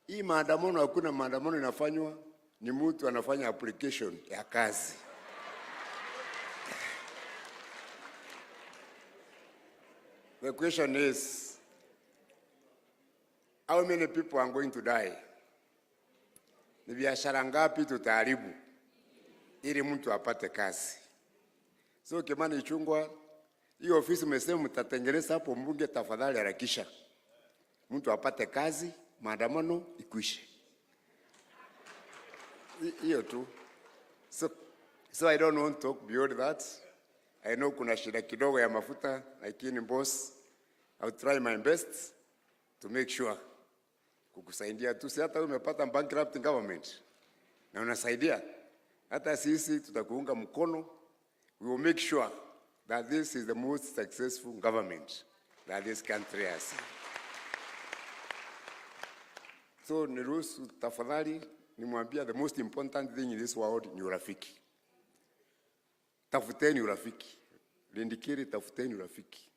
Hii maandamano, hakuna maandamano inafanywa, ni mtu anafanya application ya kazi. The question is, how many people are going to die? Ni biashara ngapi tutaharibu ili mtu apate kazi? So Kimani Ichung'wah, hiyo ofisi mmesema mtatengeneza hapo mbunge, tafadhali harakisha. Mtu apate kazi, maandamano ikwishe. Hiyo tu. So I don't want to talk beyond that. I know kuna shida kidogo ya mafuta, lakini boss, I'll try my best to make sure kukusaidia tu. Si hata umepata bankrupt government na unasaidia, hata sisi tutakuunga mkono. We will make sure that this is the most successful government that this country has seen. So niruhusu tafadhali nimwambia, the most important thing in this world ni urafiki. Tafuteni urafiki. Lindikiri, tafuteni urafiki.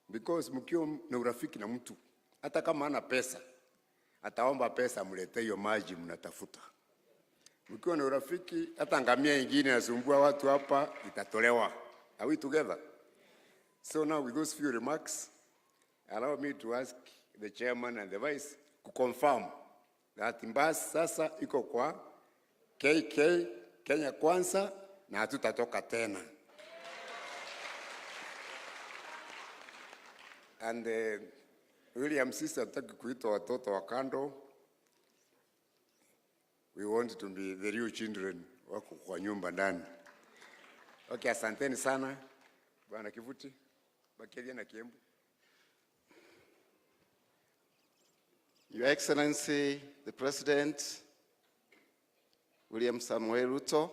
Because mkiwa na urafiki na mtu, hata kama hana pesa, ataomba pesa mletee hiyo maji mnatafuta. Mkiwa na urafiki, hata ngamia nyingine inasumbua watu hapa itatolewa. Are we together? So now with those few remarks, allow me to ask the chairman and the vice to confirm that Mbas sasa iko kwa KK, Kenya Kwanza, na hatutatoka tena. And William sister hataki kuitwa watoto wa kando. We want to be the real children wako kwa nyumba ndani. Okay, asanteni sana. Bwana Kivuti, Bakeria na Kiembu. Your Excellency, the President, William Samuel Ruto,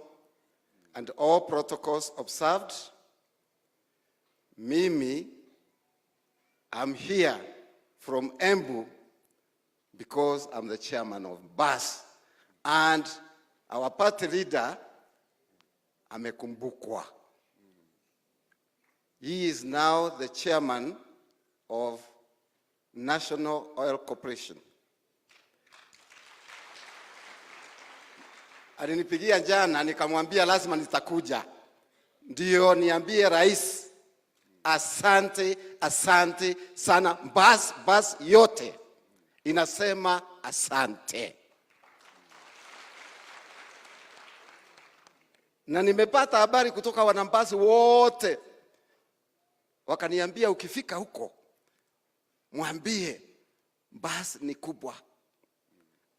and all protocols observed, Mimi, I'm here from Embu because I'm the chairman of BAS, and our party leader, amekumbukwa. He is now the chairman of National Oil Corporation. Alinipigia jana nikamwambia lazima nitakuja. Ndio niambie rais, asante, asante sana. Bas yote inasema asante. Na nimepata habari kutoka wanambasi wote. Wakaniambia ukifika huko, mwambie Mbas ni kubwa.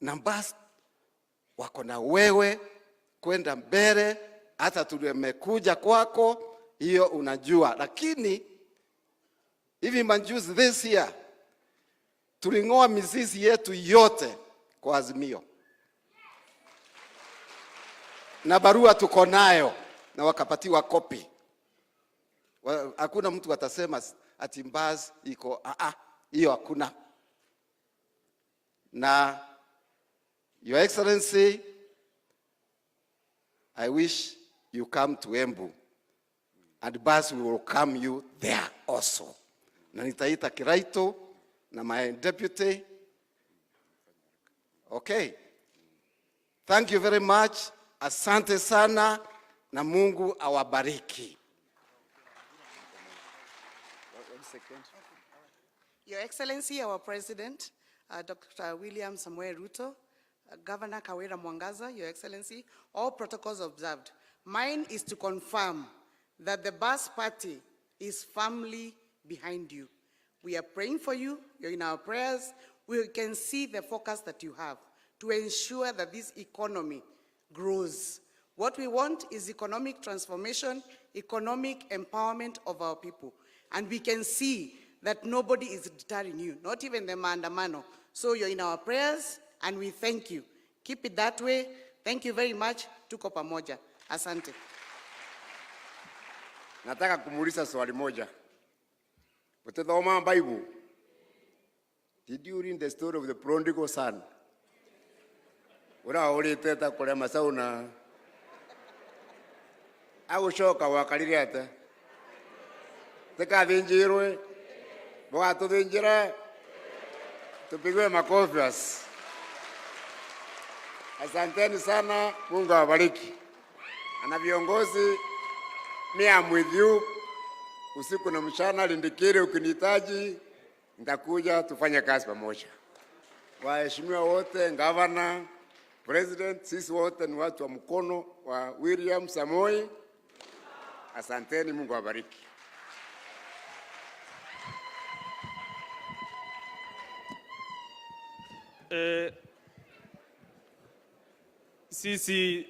Na Mbas wako na wewe kwenda mbele, hata tumekuja kwako, hiyo unajua. Lakini hivi majuzi this year tuling'oa mizizi yetu yote kwa Azimio. Na barua tuko nayo na wakapatiwa kopi. Hakuna mtu atasema ati Mbas iko hiyo hakuna. Na Your Excellency, I wish you come to Embu, and Mbas will welcome you there also. Na nitaita Kiraito na my deputy. Okay. Thank you very much. Asante sana na Mungu awabariki. Your Excellency, our President, Dr. William Samuel Ruto, Governor Kawira Mwangaza, Your Excellency, all protocols observed. Mine is to confirm that the BAS party is firmly behind you. We are praying for you. You're in our prayers. We can see the focus that you have to ensure that this economy grows. What we want is economic transformation, economic empowerment of our people. And we can see that nobody is deterring you, not even the maandamano. So you're in our prayers, and we thank you. Keep it that way. Thank you very much. Tuko pamoja. Asante. Nataka kumuuliza swali moja. Mtathoma Bible. Did you read the story of the prodigal son? Uraulite ta kule masauna. Agushoka wakalire ate. Tekathinjirwe. Bwatuthinjira. Tupigwe makofi. Asanteni sana, Mungu awabariki. Ana viongozi, me am with you. usiku na mchana. Lindikiri, ukinihitaji nitakuja tufanye kazi pamoja. Waheshimiwa wote, Governor, President, sisi wote ni watu wa mkono wa William Samoei. Asanteni, Mungu awabariki. Sisi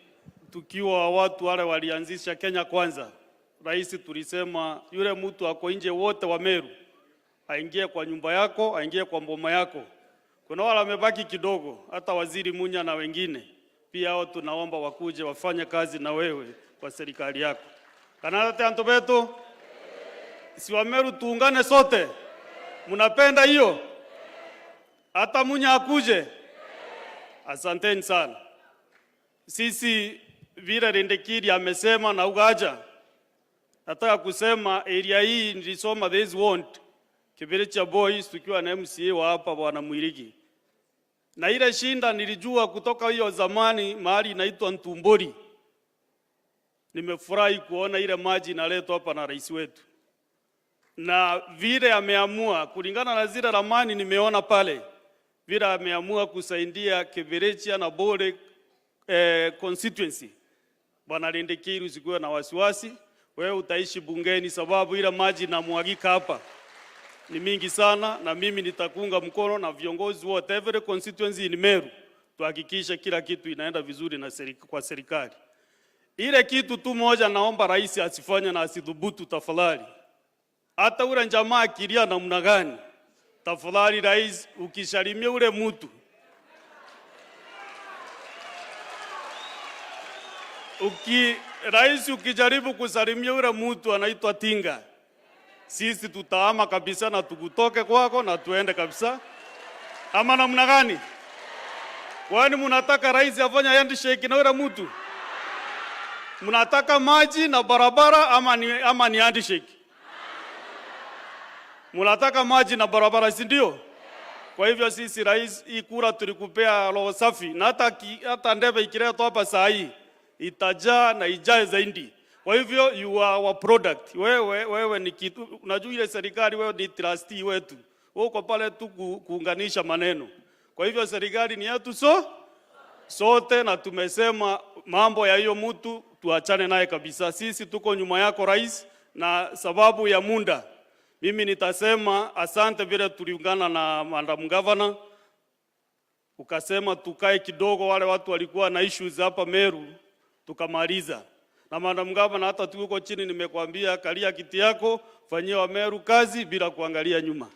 tukiwa watu wale walianzisha Kenya Kwanza, rais tulisema yule mtu ako nje wote wa Meru aingie kwa nyumba yako, aingie kwa mboma yako. Kuna wale wamebaki kidogo, hata waziri Munya na wengine pia hao tunaomba wakuje wafanye kazi na wewe kwa serikali yako. Kanate antobeto, si wa Meru tuungane sote. Mnapenda hiyo? Hata Munya akuje. Asanteni sana. Sisi vile Lindikiri amesema na ugaja, nataka kusema area hii nilisoma this want Kibiricha boys tukiwa na MCA wa hapa Bwana Mwirigi. Na ile shinda nilijua kutoka hiyo zamani mahali inaitwa Ntumbori. Nimefurahi kuona ile maji inaletwa hapa na rais wetu. Na vile ameamua kulingana na zile ramani nimeona pale, vile ameamua kusaidia Kibiricha na Bore constituency. Bwana Lindikiri, usikuwe na wasiwasi, wewe utaishi bungeni sababu ile maji inamwagika hapa ni mingi sana, na mimi nitakuunga mkono na viongozi wote every constituency in Meru tuhakikishe kila kitu inaenda vizuri na kwa serikali. Ile kitu tu moja naomba rais asifanye na asidhubutu tafadhali. Hata ule jamaa akilia namna gani, tafadhali rais ukishalimia ule mtu rais ukijaribu kusalimia ule mtu anaitwa tinga, sisi tutaama kabisa na tukutoke kwako na tuende kabisa. Ama namna gani? Kwani mnataka rais afanye handshake na ule mtu? Mnataka maji na barabara ama ni handshake? Mnataka maji na barabara, si ndio? Kwa hivyo sisi rais, hii kura tulikupea roho safi, na hata ndebe ikiletwa hapa saa hii itajaa na ijae zaidi. Kwa hivyo you are our product. Wewe ni kitu, unajua ile serikali wewe ni trustee wetu. Uko pale tu kuunganisha maneno. Kwa hivyo serikali ni yetu sote, na tumesema mambo ya hiyo mtu tuachane naye kabisa. Sisi tuko nyuma yako rais, na sababu ya muda mimi nitasema asante vile tuliungana na Madam Governor. Ukasema tukae kidogo, wale watu walikuwa na issues hapa Meru tukamaliza. Na Madam Governor, hata tuko chini nimekwambia kalia kiti yako, fanyia wa Meru kazi bila kuangalia nyuma.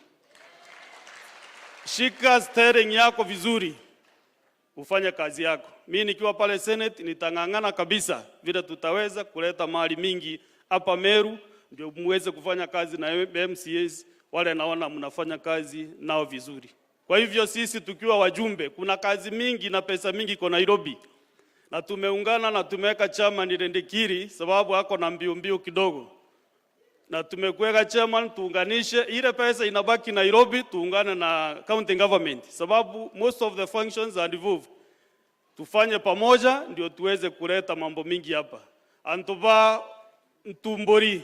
Shika steering yako vizuri, ufanye kazi yako. Mimi nikiwa pale Senate nitangangana kabisa vile tutaweza kuleta mali mingi hapa Meru ndio muweze kufanya kazi na MCAs wale naona mnafanya kazi nao vizuri. Kwa hivyo sisi tukiwa wajumbe, kuna kazi mingi na pesa mingi kwa Nairobi. Na tumeungana na tumeweka chama ni Lindikiri sababu hako na mbio kidogo. Na tumekuweka chama tuunganishe ile pesa inabaki Nairobi, tuungane na county government sababu most of the functions are involved. Tufanye pamoja ndio tuweze kuleta mambo mingi hapa. Antoba Ntumbori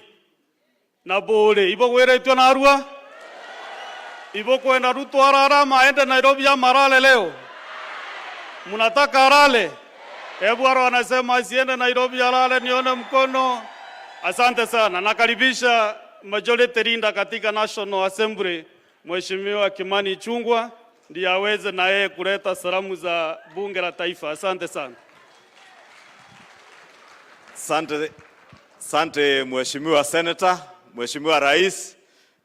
na Bore ibo weretwa na Arua ibo kwenda Ruto ararama aende Nairobi ya marale leo. Mnataka arale? Hebu aro anasema asiende Nairobi arale, nione mkono. Asante sana. Nakaribisha majority leader katika National Assembly Mheshimiwa Kimani Ichung'wah ndiye aweze na yeye kuleta salamu za bunge la taifa. Asante sana. Asante Mheshimiwa Senator, Mheshimiwa Rais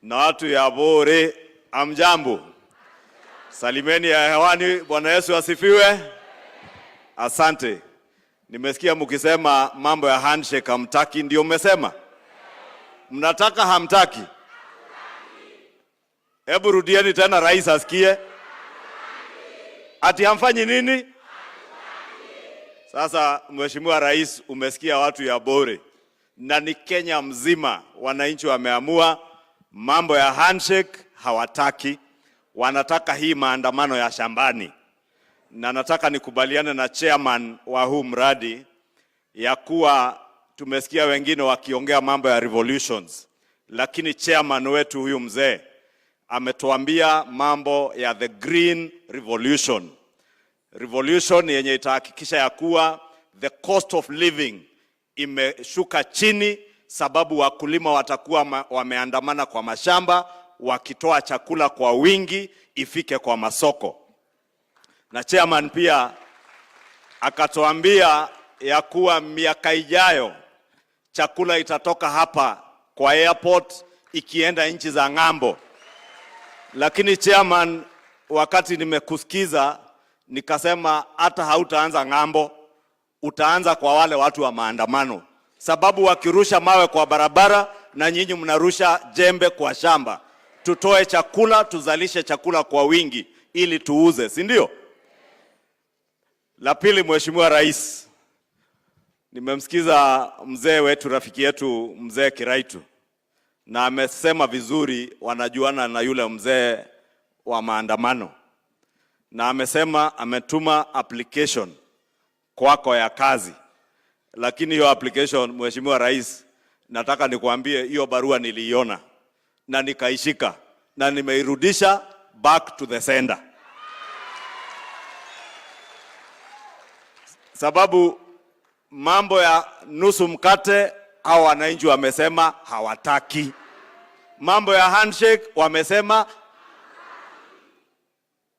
na watu ya Bore, amjambo. Salimeni ya hewani, Bwana Yesu asifiwe. Asante. Nimesikia mkisema mambo ya handshake hamtaki, ndio mmesema? Mnataka hamtaki? Hebu rudieni tena rais asikie. Ati hamfanyi nini? Sasa Mheshimiwa Rais, umesikia watu ya Bore. Na ni Kenya mzima wananchi wameamua mambo ya handshake hawataki. Wanataka hii maandamano ya shambani. Na nataka nikubaliane na chairman wa huu mradi ya kuwa tumesikia wengine wakiongea mambo ya revolutions. lakini chairman wetu huyu mzee ametuambia mambo ya the green revolution. Revolution yenye itahakikisha ya kuwa the cost of living imeshuka chini, sababu wakulima watakuwa wameandamana kwa mashamba wakitoa chakula kwa wingi ifike kwa masoko. Na chairman pia akatuambia ya kuwa miaka ijayo chakula itatoka hapa kwa airport ikienda nchi za ng'ambo. Lakini chairman, wakati nimekusikiza nikasema hata hautaanza ng'ambo, utaanza kwa wale watu wa maandamano, sababu wakirusha mawe kwa barabara na nyinyi mnarusha jembe kwa shamba. Tutoe chakula, tuzalishe chakula kwa wingi ili tuuze, si ndio? La pili, Mheshimiwa Rais, nimemsikiza mzee wetu, rafiki yetu mzee Kiraitu, na amesema vizuri wanajuana na yule mzee wa maandamano, na amesema ametuma application kwako ya kazi. Lakini hiyo application, Mheshimiwa Rais, nataka nikuambie hiyo barua niliiona na nikaishika na nimeirudisha back to the sender, sababu mambo ya nusu mkate hao wananchi wamesema hawataki. Mambo ya handshake wamesema.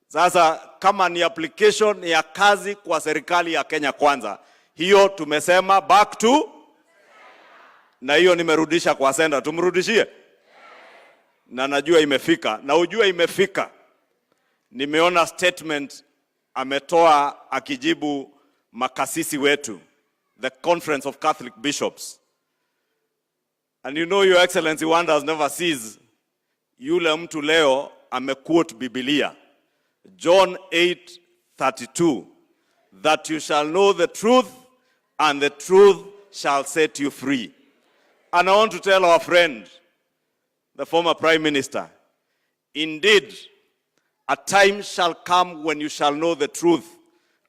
Sasa kama ni application ya kazi kwa serikali ya Kenya Kwanza, hiyo tumesema back to, na hiyo nimerudisha kwa sender. Tumrudishie? Na najua imefika, na ujue imefika. Nimeona statement ametoa akijibu makasisi wetu, the Conference of Catholic Bishops. And you know, Your Excellency, wonders never cease. Yule mtu leo amequote Biblia, John 8:32, that you shall know the truth and the truth shall set you free. And I want to tell our friend, the former Prime Minister, indeed, a time shall come when you shall know the truth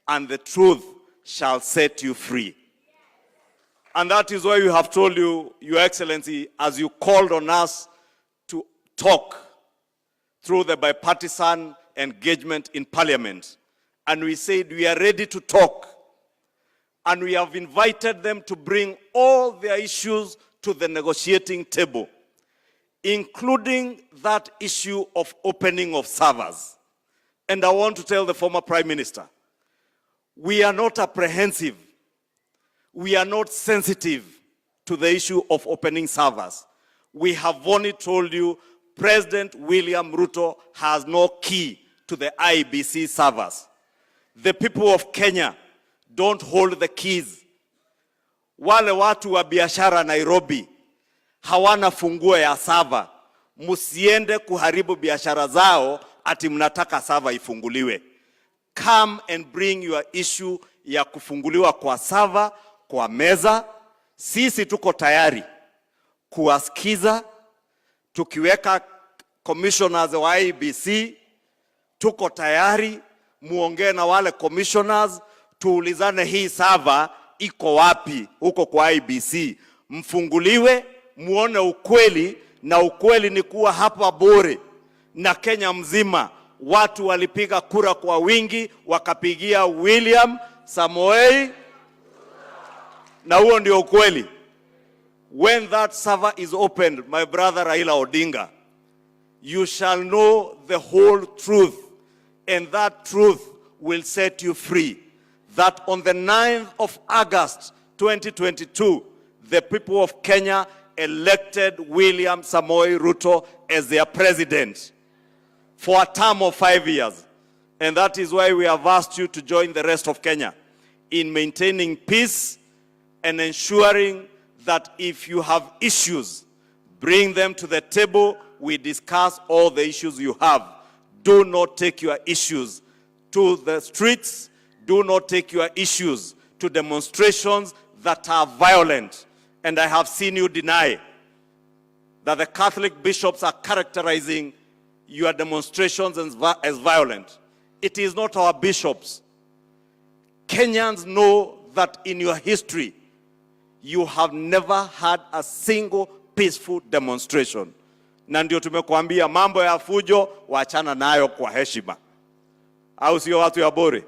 and the truth shall set you free. And that is why we have told you, Your Excellency, as you called on us to talk through the bipartisan engagement in Parliament, and we said we are ready to talk, and we have invited them to bring all their issues to the negotiating table, including that issue of opening of servers. And I want to tell the former Prime Minister, we are not apprehensive, we are not sensitive to the issue of opening servers. We have only told you President William Ruto has no key to the IBC servers. The people of Kenya don't hold the keys. Wale watu wa biashara Nairobi hawana funguo ya server. Musiende kuharibu biashara zao ati mnataka server ifunguliwe. Come and bring your issue ya kufunguliwa kwa server kwa meza. Sisi tuko tayari kuwasikiza, tukiweka commissioners wa IBC, tuko tayari muongee na wale commissioners, tuulizane hii server iko wapi huko kwa IBC, mfunguliwe, muone ukweli, na ukweli ni kuwa hapa Bore na Kenya mzima watu walipiga kura kwa wingi wakapigia William Samoei, na huo ndio ukweli. When that server is opened, my brother Raila Odinga, you shall know the whole truth, and that truth will set you free. That on the 9th of August 2022, the people of Kenya elected William Samoei Ruto as their president for a term of 5 years. And that is why we have asked you to join the rest of Kenya in maintaining peace and ensuring that if you have issues, bring them to the table. We discuss all the issues you have. Do not take your issues to the streets. Do not take your issues to demonstrations that are violent. And I have seen you deny that the Catholic bishops are characterizing your demonstrations as violent. It is not our bishops. Kenyans know that in your history, you have never had a single peaceful demonstration. Na ndio tumekuambia mambo ya fujo waachana nayo kwa heshima. Au sio watu ya Bore?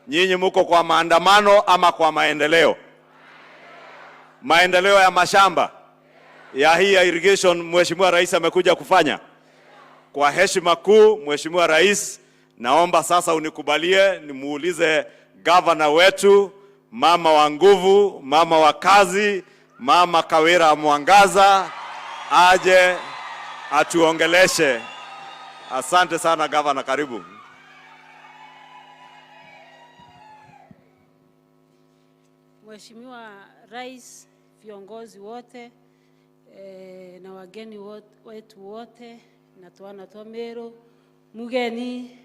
Nyinyi mko kwa maandamano ama kwa maendeleo? Maendeleo ya mashamba ya hii ya irrigation Mheshimiwa Rais amekuja kufanya. Kwa heshima kuu Mheshimiwa Rais, naomba sasa unikubalie nimuulize governor wetu, mama wa nguvu, mama wa kazi, mama Kawira Mwangaza aje atuongeleshe. Asante sana governor, karibu. Mheshimiwa Rais, viongozi wote na wageni wetu wote na twana twa Meru, mugeni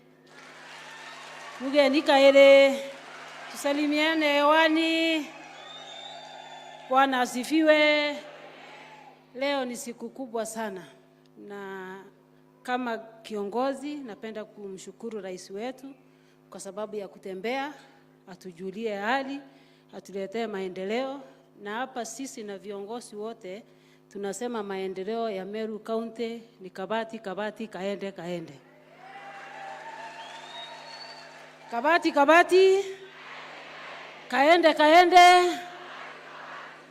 kaere, tusalimiane hewani. Bwana asifiwe. Leo ni siku kubwa sana, na kama kiongozi napenda kumshukuru rais wetu kwa sababu ya kutembea, atujulie hali, atuletee maendeleo. Na hapa sisi na viongozi wote tunasema maendeleo ya Meru County ni kabati kaende. Kabati kaende.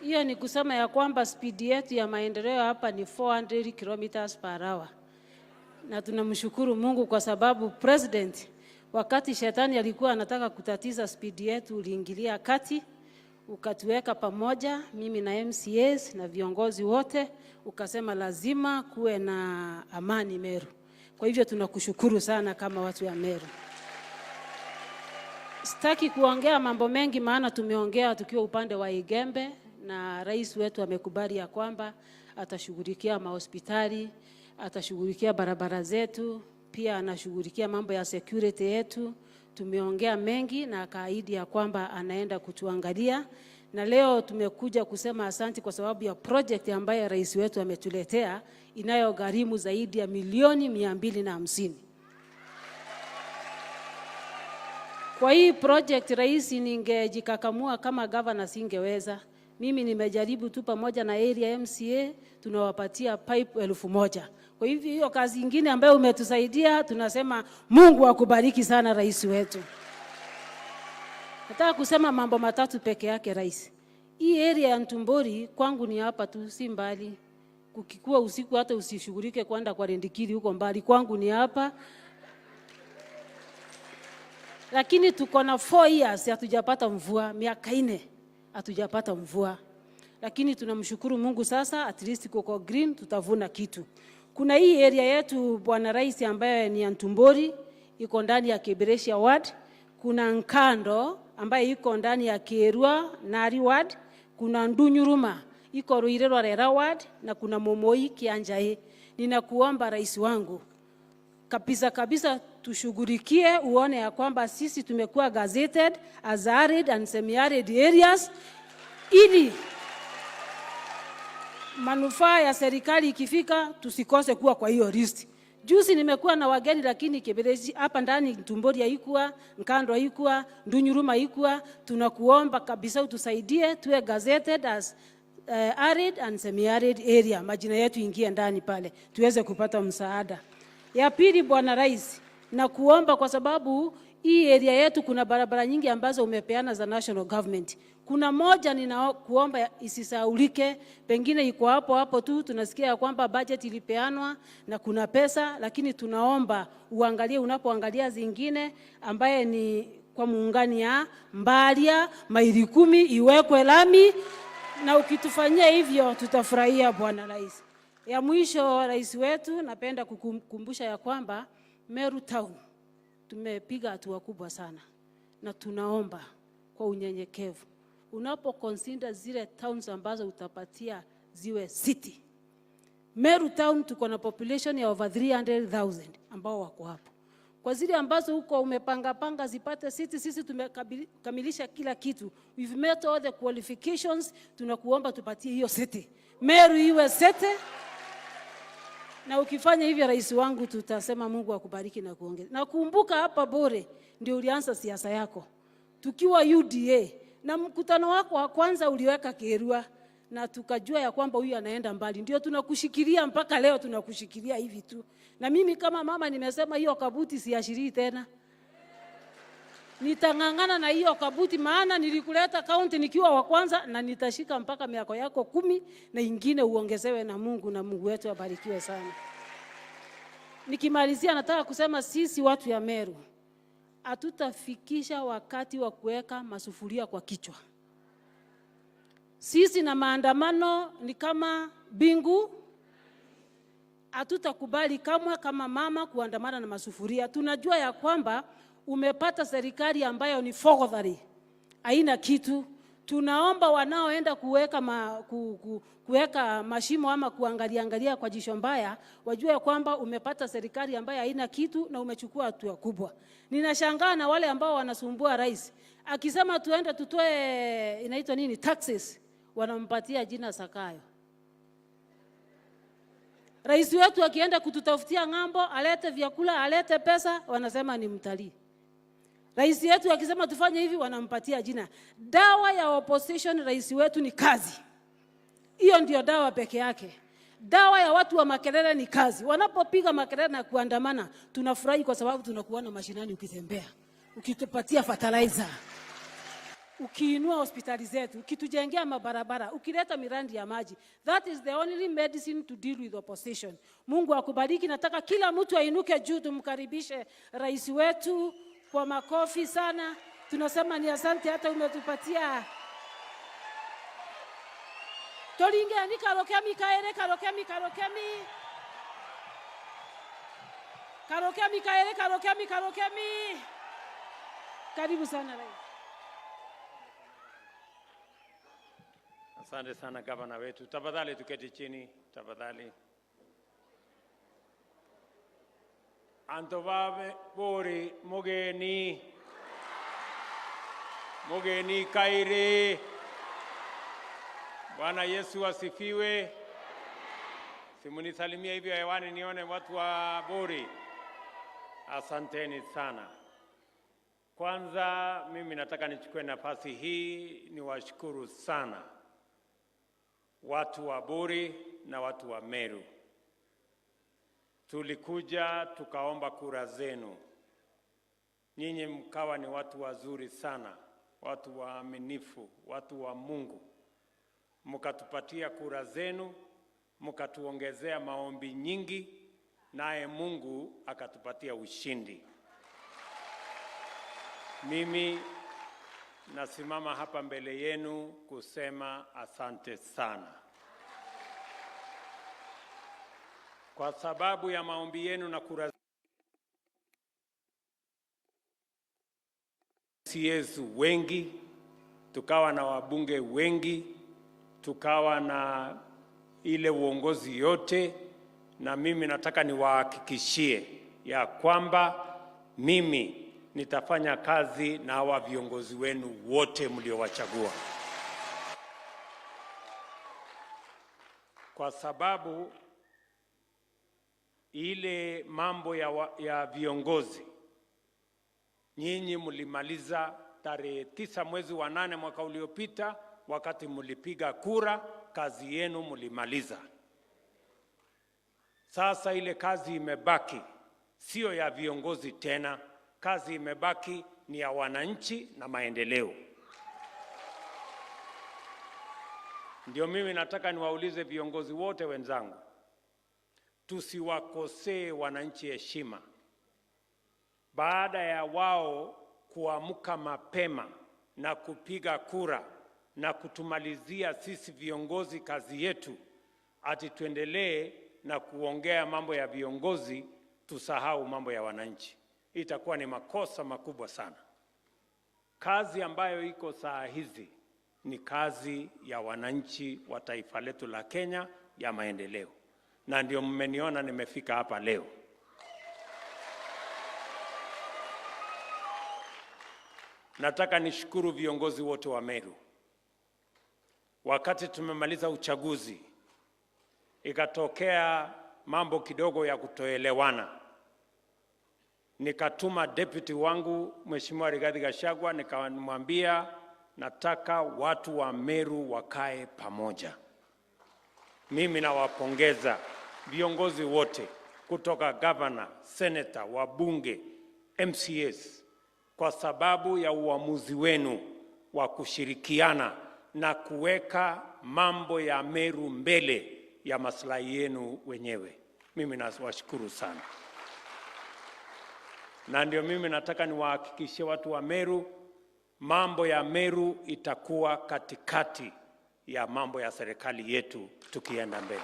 Hiyo ni kusema ya kwamba speed yetu ya maendeleo hapa ni 400 kilometers per hour. Na tunamshukuru Mungu kwa sababu president, wakati shetani alikuwa anataka kutatiza speed yetu, uliingilia kati, ukatuweka pamoja, mimi na MCAs na viongozi wote, ukasema lazima kuwe na amani Meru. Kwa hivyo tunakushukuru sana kama watu ya Meru. Sitaki kuongea mambo mengi maana tumeongea tukiwa upande wa Igembe, na rais wetu amekubali ya kwamba atashughulikia mahospitali, atashughulikia barabara zetu, pia anashughulikia mambo ya security yetu. Tumeongea mengi na akaahidi ya kwamba anaenda kutuangalia, na leo tumekuja kusema asante kwa sababu ya project ambayo rais wetu ametuletea inayogharimu zaidi ya milioni 250. Kwa hii project rais, ningejikakamua kama governor singeweza. Mimi nimejaribu tu pamoja na area MCA, tunawapatia pipe 1000. Kwa hivyo hiyo kazi nyingine ambayo umetusaidia, tunasema Mungu akubariki sana rais wetu. Nataka kusema mambo matatu peke yake rais. Hii area ya Ntumbori kwangu ni hapa tu, si mbali. Kukikuwa usiku hata usishughulike kwenda kwa Rendikiri huko mbali, kwangu ni hapa. Lakini tuko na 4 years hatujapata mvua, miaka 4 hatujapata mvua. Lakini tunamshukuru Mungu sasa, at least kuko green, tutavuna kitu. Kuna hii area yetu bwana rais ambayo ni Ntumbori, iko ndani ya Kiberesia ward. Kuna Nkando ambayo iko ndani ya Kerua Nari ward. Kuna Ndunyuruma iko Ruirerwa Rera ward, na kuna Momoi Kianjae. Ninakuomba rais wangu kabisa tushughulikie, uone ya kwamba sisi tumekuwa gazetted as arid and semi-arid areas, ili manufaa ya serikali ikifika tusikose kuwa kwa hiyo list. Juzi nimekuwa na wageni, lakini Kiberesi hapa ndani Ntumbori haikuwa, Nkando haikuwa, Ndunyuruma haikuwa. Tunakuomba kabisa utusaidie tuwe gazetted as arid and semi-arid area, majina yetu ingie ndani pale tuweze kupata msaada. Ya pili bwana rais, na kuomba kwa sababu hii area yetu kuna barabara nyingi ambazo umepeana za national government. Kuna moja ninakuomba isisaulike, pengine iko hapo tu, tunasikia ya kwamba budget ilipeanwa na kuna pesa, lakini tunaomba uangalie unapoangalia zingine ambaye ni kwa muungani ya Mbalia maili 10 iwekwe lami, na ukitufanyia hivyo tutafurahia bwana rais. Ya mwisho rais wetu, napenda kukumbusha ya kwamba Meru town tumepiga hatua kubwa sana, na tunaomba kwa unyenyekevu unapo consider zile towns ambazo utapatia ziwe city. Meru town tuko na population ya over 300,000 ambao wako hapo. Kwa zile ambazo huko umepanga zipate city, sisi tumekamilisha kila kitu. We've met all the qualifications, tunakuomba tupatie hiyo city. Meru iwe city. Na ukifanya hivyo rais wangu, tutasema Mungu akubariki na kuongeza. Na kumbuka hapa Bore ndio ulianza siasa yako. Tukiwa UDA, na mkutano wako wa kwanza uliweka Kerua, na tukajua ya kwamba huyu anaenda mbali. Ndio tunakushikilia mpaka leo, tunakushikilia hivi tu. Na mimi kama mama nimesema hiyo kabuti siashirii tena. Nitangangana na hiyo kabuti, maana nilikuleta kaunti nikiwa wa kwanza, na nitashika mpaka miaka yako 10 na ingine uongezewe na Mungu, na Mungu wetu abarikiwe sana. Nikimalizia nataka kusema sisi watu ya Meru hatutafikisha wakati wa kuweka masufuria kwa kichwa. Sisi na maandamano ni kama bingu. Hatutakubali kamwe kama mama kuandamana na masufuria. Tunajua ya kwamba umepata serikali ambayo ni fogodhari, haina kitu. Tunaomba wanaoenda kuweka mashimo ama kuangalia kwa jisho mbaya wajue kwamba umepata serikali ambayo haina kitu na umechukua hatua kubwa. Ninashangaa na wale ambao wanasumbua rais. Akisema tuende tutoe inaitwa nini taxes, wanampatia jina Sakayo. Rais wetu akienda kututafutia ng'ambo, alete vyakula, alete pesa, wanasema ni mtalii. Rais wetu akisema tufanye hivi, wanampatia jina. Dawa ya opposition rais wetu ni kazi. Hiyo ndio dawa peke yake. Dawa ya watu wa makelele ni kazi. Wanapopiga makelele na kuandamana, tunafurahi kwa sababu tunakuona mashinani ukitembea, ukitupatia fertilizer, ukiinua hospitali zetu, ukitujengea mabarabara, ukileta miradi ya maji. That is the only medicine to deal with opposition. Mungu akubariki. Nataka kila mtu ainuke juu, tumkaribishe rais wetu kwa makofi sana. Tunasema ni asante, hata umetupatia tolinge ni karokemi kaere karokemi kaere karokemi. Karibu sana rais. Asante sana gavana wetu. Tafadhali tuketi chini, tafadhali. Antovabe bori mugeni kaire. Bwana Yesu asifiwe. Simunisalimia hivyo hewani nione watu wa Bori. Asanteni sana. Kwanza mimi nataka nichukue nafasi hii niwashukuru sana watu wa Bori na watu wa Meru. Tulikuja tukaomba kura zenu. Nyinyi mkawa ni watu wazuri sana, watu waaminifu, watu wa Mungu. Mkatupatia kura zenu, mkatuongezea maombi nyingi, naye Mungu akatupatia ushindi. Mimi nasimama hapa mbele yenu kusema asante sana. Kwa sababu ya maombi yenu na kura yetu wengi, tukawa na wabunge wengi, tukawa na ile uongozi yote, na mimi nataka niwahakikishie ya kwamba mimi nitafanya kazi na hawa viongozi wenu wote mliowachagua. Kwa sababu ile mambo ya viongozi, nyinyi mlimaliza tarehe 9 mwezi wa 8 mwaka uliopita, wakati mlipiga kura, kazi yenu mlimaliza. Sasa ile kazi imebaki sio ya viongozi tena, kazi imebaki ni ya wananchi na maendeleo. Ndio mimi nataka niwaulize viongozi wote wenzangu, tusiwakosee wananchi heshima. Baada ya wao kuamka mapema na kupiga kura na kutumalizia sisi viongozi kazi yetu, ati tuendelee na kuongea mambo ya viongozi, tusahau mambo ya wananchi. Itakuwa ni makosa makubwa sana. Kazi ambayo iko saa hizi ni kazi ya wananchi wa taifa letu la Kenya ya maendeleo. Na ndio mmeniona nimefika hapa leo. Nataka nishukuru viongozi wote wa Meru. Wakati tumemaliza uchaguzi, ikatokea mambo kidogo ya kutoelewana. Nikatuma deputy wangu Mheshimiwa Rigathi Gachagua, nikamwambia nataka watu wa Meru wakae pamoja. Mimi nawapongeza viongozi wote kutoka governor, senator, wabunge, MCAs kwa sababu ya uamuzi wenu wa kushirikiana na kuweka mambo ya Meru mbele ya maslahi yenu wenyewe. Mimi nawashukuru sana. Na ndio mimi nataka niwahakikishie watu wa Meru, mambo ya Meru itakuwa katikati ya mambo ya serikali yetu tukienda mbele.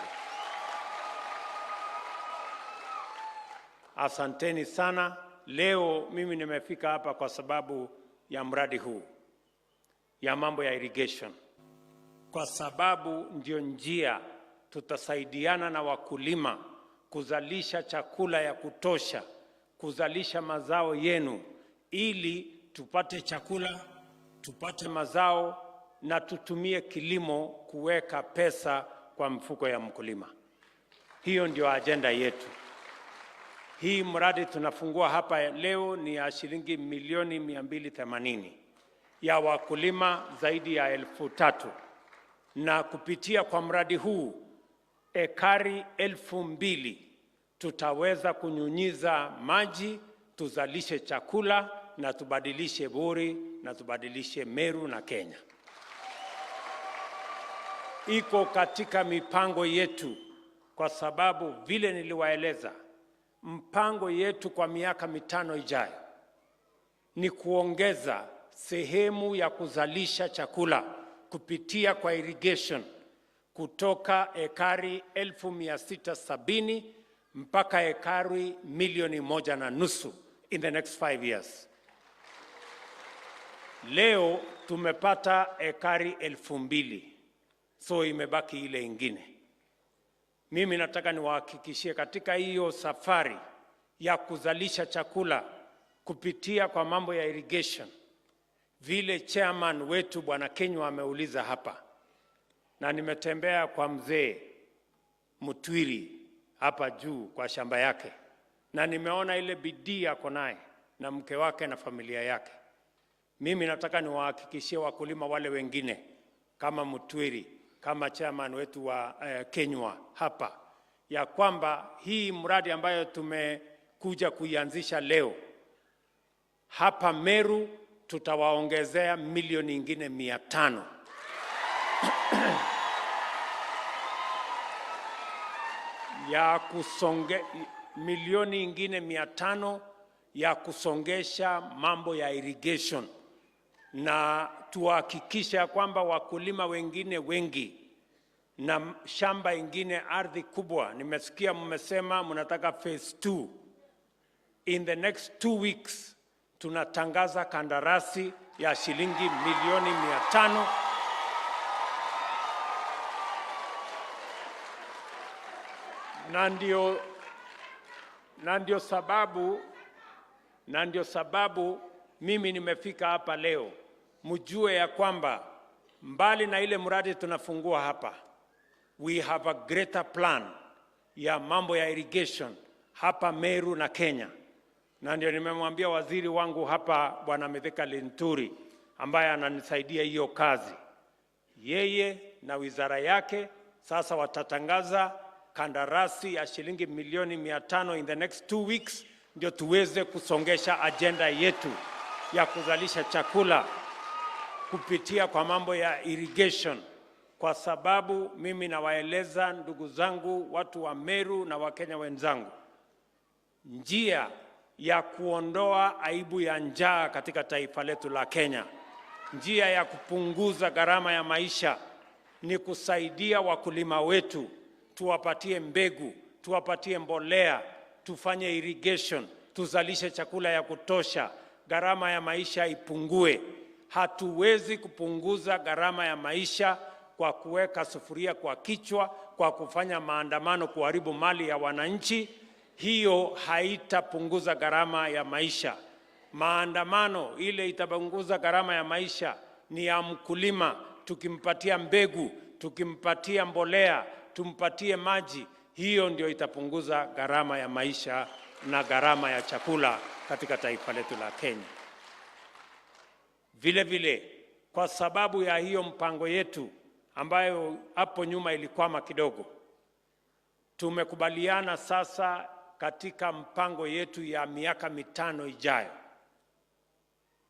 Asanteni sana. Leo mimi nimefika hapa kwa sababu ya mradi huu ya mambo ya irrigation, kwa sababu ndio njia tutasaidiana na wakulima kuzalisha chakula ya kutosha, kuzalisha mazao yenu, ili tupate chakula, tupate mazao na tutumie kilimo kuweka pesa kwa mfuko ya mkulima. Hiyo ndio agenda yetu. Hii mradi tunafungua hapa leo ni ya shilingi milioni 280 ya wakulima zaidi ya 3,000, na kupitia kwa mradi huu ekari 2,000 tutaweza kunyunyiza maji, tuzalishe chakula na tubadilishe Buri na tubadilishe Meru na Kenya. Iko katika mipango yetu, kwa sababu vile niliwaeleza, mpango yetu kwa miaka 5 ijayo ni kuongeza sehemu ya kuzalisha chakula kupitia kwa irrigation kutoka ekari 1,670 mpaka ekari 1.5 in the next 5 years. Leo tumepata ekari 2,000, so imebaki ile ingine. Mimi nataka niwahakikishie katika hiyo safari ya kuzalisha chakula kupitia kwa mambo ya irrigation, vile chairman wetu Bwana Kenywa ameuliza hapa, na nimetembea kwa mzee Mutwiri hapa juu kwa shamba yake, na nimeona ile bidii yako naye na mke wake na familia yake. Mimi nataka niwahakikishie wakulima wale wengine kama Mutwiri, kama chairman wetu wa Kenywa hapa, ya kwamba hii mradi ambayo tumekuja kuianzisha leo hapa Meru tutawaongezea milioni ingine 500 milioni ingine 500 ya kusongesha mambo ya irrigation, na tuhakikisha kwamba wakulima wengine wengi na shamba ingine ardhi kubwa. Nimesikia mmesema mnataka phase 2. In the next 2 weeks tunatangaza kandarasi ya shilingi milioni 500 na ndio sababu mimi nimefika hapa leo. Mjue ya kwamba mbali na ile mradi tunafungua hapa, we have a greater plan ya mambo ya irrigation hapa Meru na Kenya. Na ndio nimemwambia waziri wangu hapa Bwana Mithika Linturi, ambaye ananisaidia hiyo kazi, yeye na wizara yake sasa watatangaza kandarasi ya shilingi milioni 500 in the next 2 weeks, ndio tuweze kusongesha agenda yetu ya kuzalisha chakula kupitia kwa mambo ya irrigation. Kwa sababu mimi nawaeleza ndugu zangu watu wa Meru na Wakenya wenzangu, njia ya kuondoa aibu ya njaa katika taifa letu la Kenya, njia ya kupunguza gharama ya maisha ni kusaidia wakulima wetu, tuwapatie mbegu, tuwapatie mbolea, tufanye irrigation, tuzalishe chakula ya kutosha, gharama ya maisha ipungue. Hatuwezi kupunguza gharama ya maisha kwa kuweka sufuria kwa kichwa, kwa kufanya maandamano kuharibu mali ya wananchi. Hiyo haitapunguza gharama ya maisha. Maandamano ile itapunguza gharama ya maisha ni ya mkulima, tukimpatia mbegu, tukimpatia mbolea, tumpatie maji, hiyo ndio itapunguza gharama ya maisha na gharama ya chakula katika taifa letu la Kenya. Vile vile, kwa sababu ya hiyo mpango yetu ambayo hapo nyuma ilikwama kidogo, tumekubaliana sasa katika mpango yetu ya miaka 5 ijayo.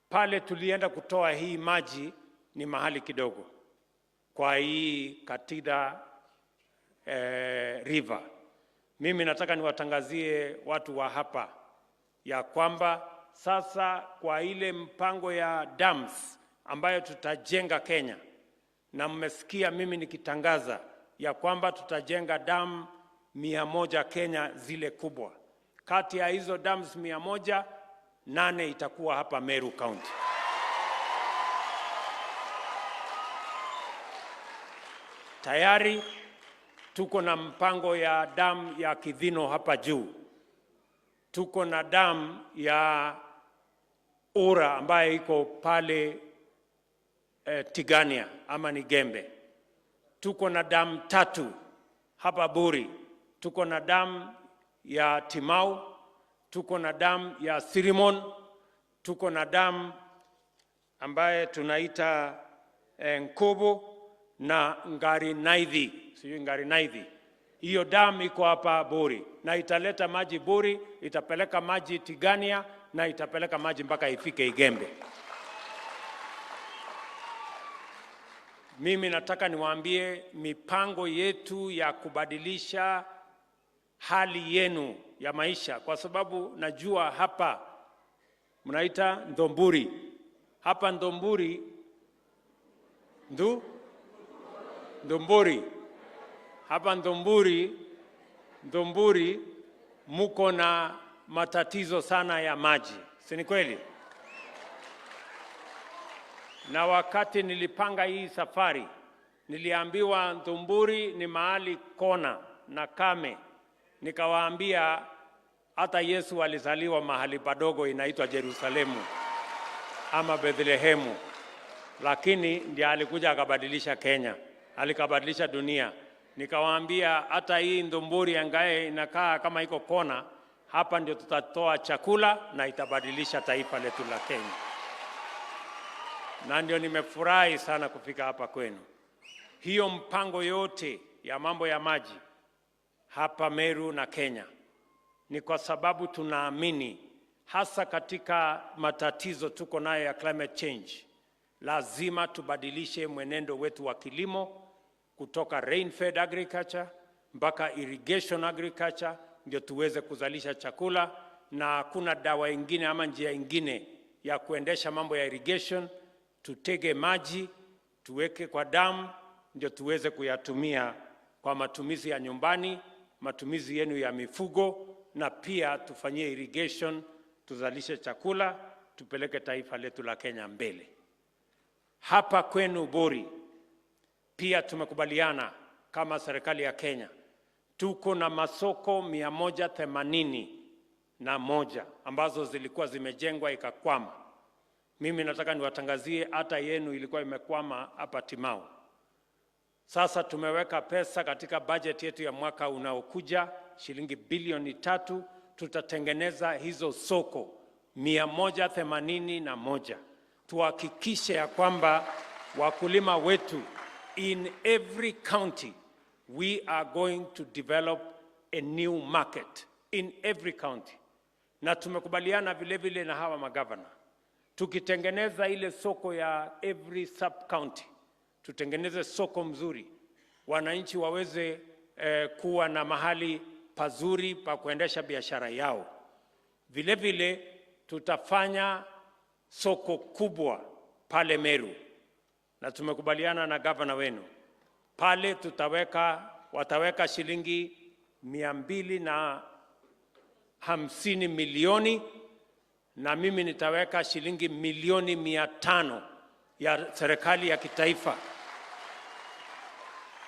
Pale tulienda kutoa hii maji ni mahali kidogo kwa hii Katida River. Mimi nataka niwatangazie watu wa hapa ya kwamba sasa kwa ile mpango ya dams ambayo tutajenga Kenya, na mmesikia mimi nikitangaza ya kwamba tutajenga dam 100 Kenya, zile kubwa. Kati ya hizo dams 100, 8 itakuwa hapa Meru County. Tayari tuko na mpango ya dam ya Kidhino hapa juu. Tuko na dam ya Ura ambaye iko pale Tigania ama ni Gembe. Tuko na dam 3 hapa Buri. Tuko na dam ya Timau. Tuko na dam ya Sirimon. Tuko na dam ambaye tunaita Nkobo na Ngarinaidhi. Sio Ngarinaidhi. Hiyo dam iko hapa Buri na italeta maji Buri, itapeleka maji Tigania na itapeleka maji mpaka ifike Igembe. Mimi nataka niwaambie mipango yetu ya kubadilisha hali yenu ya maisha, kwa sababu najua hapa mnaita Ndomburi. Hapa Ndomburi Ndomburi. Hapa Ndomburi muko na matatizo sana ya maji. Si ni kweli? Na wakati nilipanga hii safari, niliambiwa Ndomburi ni mahali kona na kame. Nikawaambia hata Yesu alizaliwa mahali padogo inaitwa Yerusalemu ama Bethlehemu. Lakini ndiye alikuja akabadilisha Kenya, alikabadilisha dunia. Nikawaambia hata hii Ndomburi angaye inakaa kama iko kona, hapa ndio tutatoa chakula na itabadilisha taifa letu la Kenya. Na ndio nimefurahi sana kufika hapa kwenu. Hiyo mpango yote ya mambo ya maji hapa Meru na Kenya ni kwa sababu tunaamini hasa katika matatizo tuko nayo ya climate change, lazima tubadilishe mwenendo wetu wa kilimo kutoka rain-fed agriculture mpaka irrigation agriculture, ndio tuweze kuzalisha chakula. Na hakuna dawa ingine ama njia ingine ya kuendesha mambo ya irrigation. Tutege maji, tuweke kwa damu, ndio tuweze kuyatumia kwa matumizi ya nyumbani, matumizi yenu ya mifugo, na pia tufanyie irrigation, tuzalishe chakula, tupeleke taifa letu la Kenya mbele. Hapa kwenu Buri pia tumekubaliana kama serikali ya Kenya, tuko na masoko 181 ambazo zilikuwa zimejengwa ikakwama. Mimi nataka niwatangazie hata yenu ilikuwa imekwama hapa Timau. Sasa tumeweka pesa katika budget yetu ya mwaka unaokuja, shilingi bilioni 3, tutatengeneza hizo soko 181. Tuhakikishe ya kwamba wakulima wetu in every county, we are going to develop a new market in every county. Na tumekubaliana vile vile na hawa magavana, tukitengeneza ile soko ya every sub county, tutengeneze soko mzuri, wananchi waweze kuwa na mahali pazuri pa kuendesha biashara yao. Vile vile tutafanya soko kubwa pale Meru, na tumekubaliana na gavana wenu pale wataweka shilingi 250 milioni, na mimi nitaweka shilingi milioni 500 ya serikali ya kitaifa.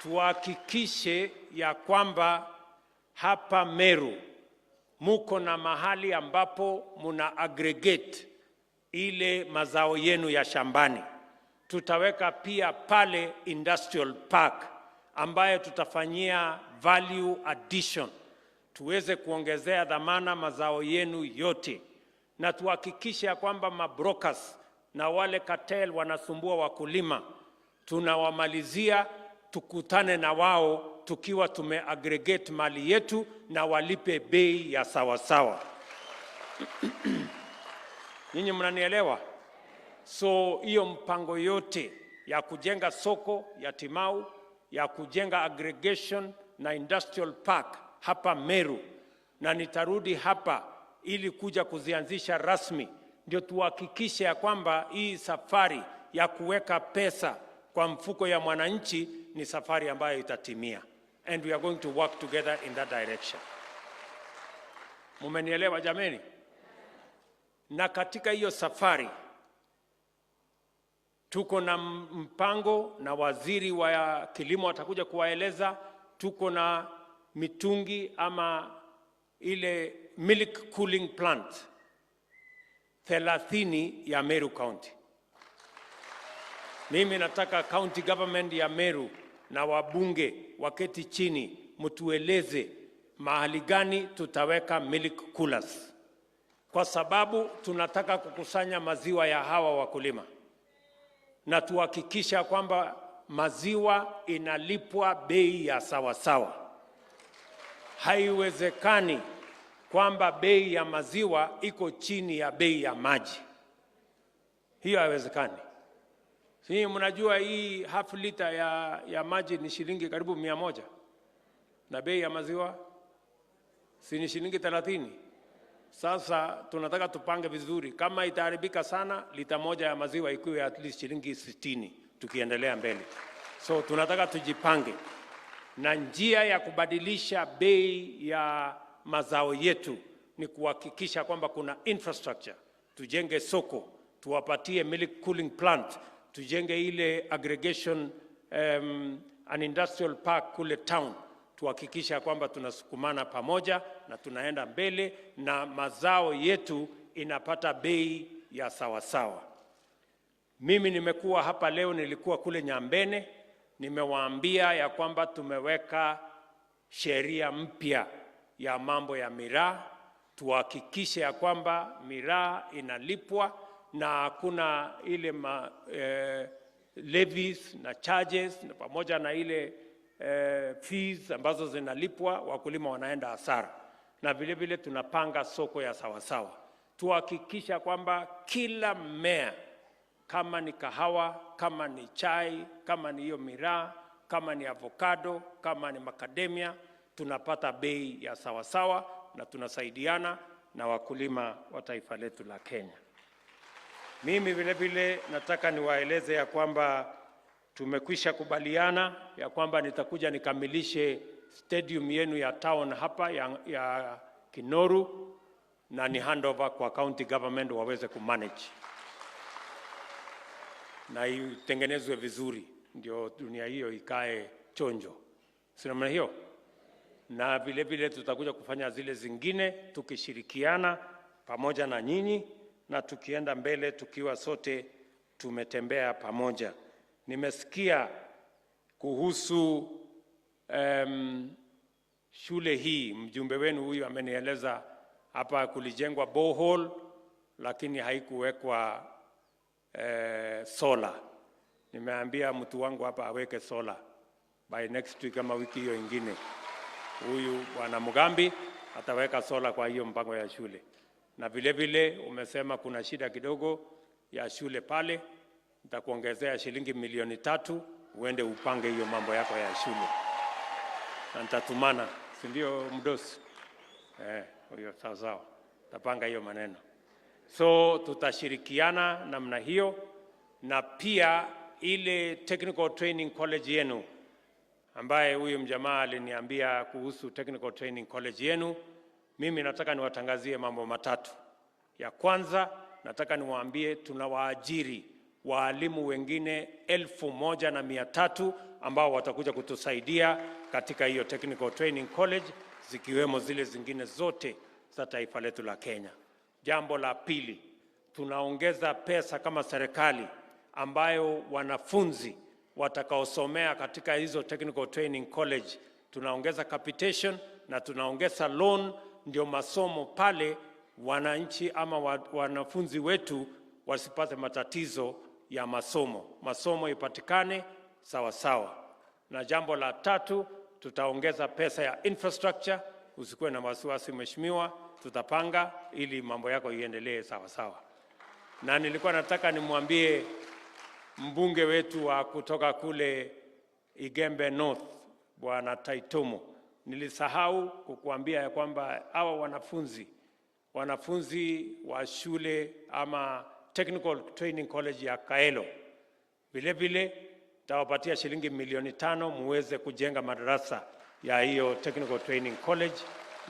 Tuhakikishe ya kwamba hapa Meru muko na mahali ambapo muna aggregate ile mazao yenu ya shambani. Tutaweka pia pale industrial park ambayo tutafanyia value addition, tuweze kuongezea dhamana mazao yenu yote. Na tuhakikishe ya kwamba mabrokers na wale cartel wanasumbua wakulima, tunawamalizia, tukutane na wao tukiwa tumeaggregate mali yetu na walipe bei ya sawasawa. Nyinyi mnanielewa? So hiyo mpango yote ya kujenga soko ya Timau, ya kujenga aggregation na industrial park hapa Meru, na nitarudi hapa ili kuja kuzianzisha rasmi, ndio tuhakikishe ya kwamba hii safari ya kuweka pesa kwa mfuko ya mwananchi ni safari ambayo itatimia. And we are going to work together in that direction. Mumenielewa jameni? Na katika hiyo safari tuko na mpango, na waziri wa kilimo atakuja kuwaeleza. Tuko na mitungi ama ile milk cooling plant 30 ya Meru County. Mimi nataka county government ya Meru na wabunge waketi chini, mtueleze mahali gani tutaweka milk coolers, kwa sababu tunataka kukusanya maziwa ya hawa wakulima na tuhakikisha kwamba maziwa inalipwa bei ya sawasawa. Haiwezekani kwamba bei ya maziwa iko chini ya bei ya maji. Hiyo haiwezekani. Sisi mnajua hii half liter ya maji ni shilingi karibu 100, na bei ya maziwa si ni shilingi 30. Sasa tunataka tupange vizuri, kama itaharibika sana lita moja ya maziwa ikuwe at least shilingi 60 tukiendelea mbele. So tunataka tujipange, na njia ya kubadilisha bei ya mazao yetu ni kuhakikisha kwamba kuna infrastructure. Tujenge soko, tuwapatie milk cooling plant, tujenge ile aggregation an industrial park kule town, tuhakikisha kwamba tunasukumana pamoja na tunaenda mbele na mazao yetu inapata bei ya sawasawa. Mimi nimekuwa hapa leo, nilikuwa kule Nyambene, nimewaambia ya kwamba tumeweka sheria mpya ya mambo ya miraa, tuhakikishe ya kwamba miraa inalipwa na hakuna ile levies na charges, na pamoja na ile fees ambazo zinalipwa, wakulima wanaenda hasara. Na vile vile tunapanga soko ya sawasawa, tuhakikisha kwamba kila mmea, kama ni kahawa, kama ni chai, kama ni hiyo miraa, kama ni avocado, kama ni macadamia, tunapata bei ya sawasawa na tunasaidiana na wakulima wa taifa letu la Kenya. Mimi vile vile nataka niwaeleze ya kwamba tumekwisha kubaliana ya kwamba nitakuja nikamilishe stadium yenu ya town hapa ya Kinoru, na ni handover kwa county government waweze kumanage na itengenezwe vizuri, ndio dunia hiyo ikae chonjo. Sina maana hiyo? Na vile vile tutakuja kufanya zile zingine tukishirikiana pamoja na nyinyi, na tukienda mbele tukiwa sote tumetembea pamoja. Nimesikia kuhusu shule hii, mjumbe wenu huyu amenieleza hapa kulijengwa borehole lakini haikuwekwa solar. Nimeambia mtu wangu hapa aweke solar by next week, kama wiki hiyo ingine. Huyu bwana Mugambi ataweka solar kwa hiyo mpango ya shule. Na vile vile umesema kuna shida kidogo ya shule pale, nitakuongezea shilingi 300,000 uende upange hiyo mambo yako ya shule. Na nitatumana, si ndio mdosi? Huyo sawa sawa. Tapanga hiyo maneno. So tutashirikiana namna hiyo, na pia ile technical training college yenu ambaye huyu mjamaa aliniambia kuhusu technical training college yenu. Mimi nataka niwatangazie mambo matatu. Ya kwanza, nataka niwaambie tunawaajiri walimu wengine 1,300 ambao watakuja kutusaidia katika hiyo technical training college, zikiwemo zile zingine zote za taifa letu la Kenya. Jambo la pili, tunaongeza pesa kama serikali ambayo wanafunzi watakaosomea katika hizo technical training college, tunaongeza capitation na tunaongeza loan, ndio masomo pale wananchi ama wanafunzi wetu wasipate matatizo ya masomo ipatikane sawa sawa. Na jambo la tatu, tutaongeza pesa ya infrastructure. Usikuwe na wasiwasi mheshimiwa, tutapanga ili mambo yako iendelee sawa sawa. Na nilikuwa nataka nimwambie mbunge wetu wa kutoka kule Igembe North, Bwana Taitomo, nilisahau kukuambia ya kwamba hawa wanafunzi wa shule ama Technical Training College ya Kaelo, vile vile tawapatia shilingi milioni 5 muweze kujenga madarasa ya hiyo Technical Training College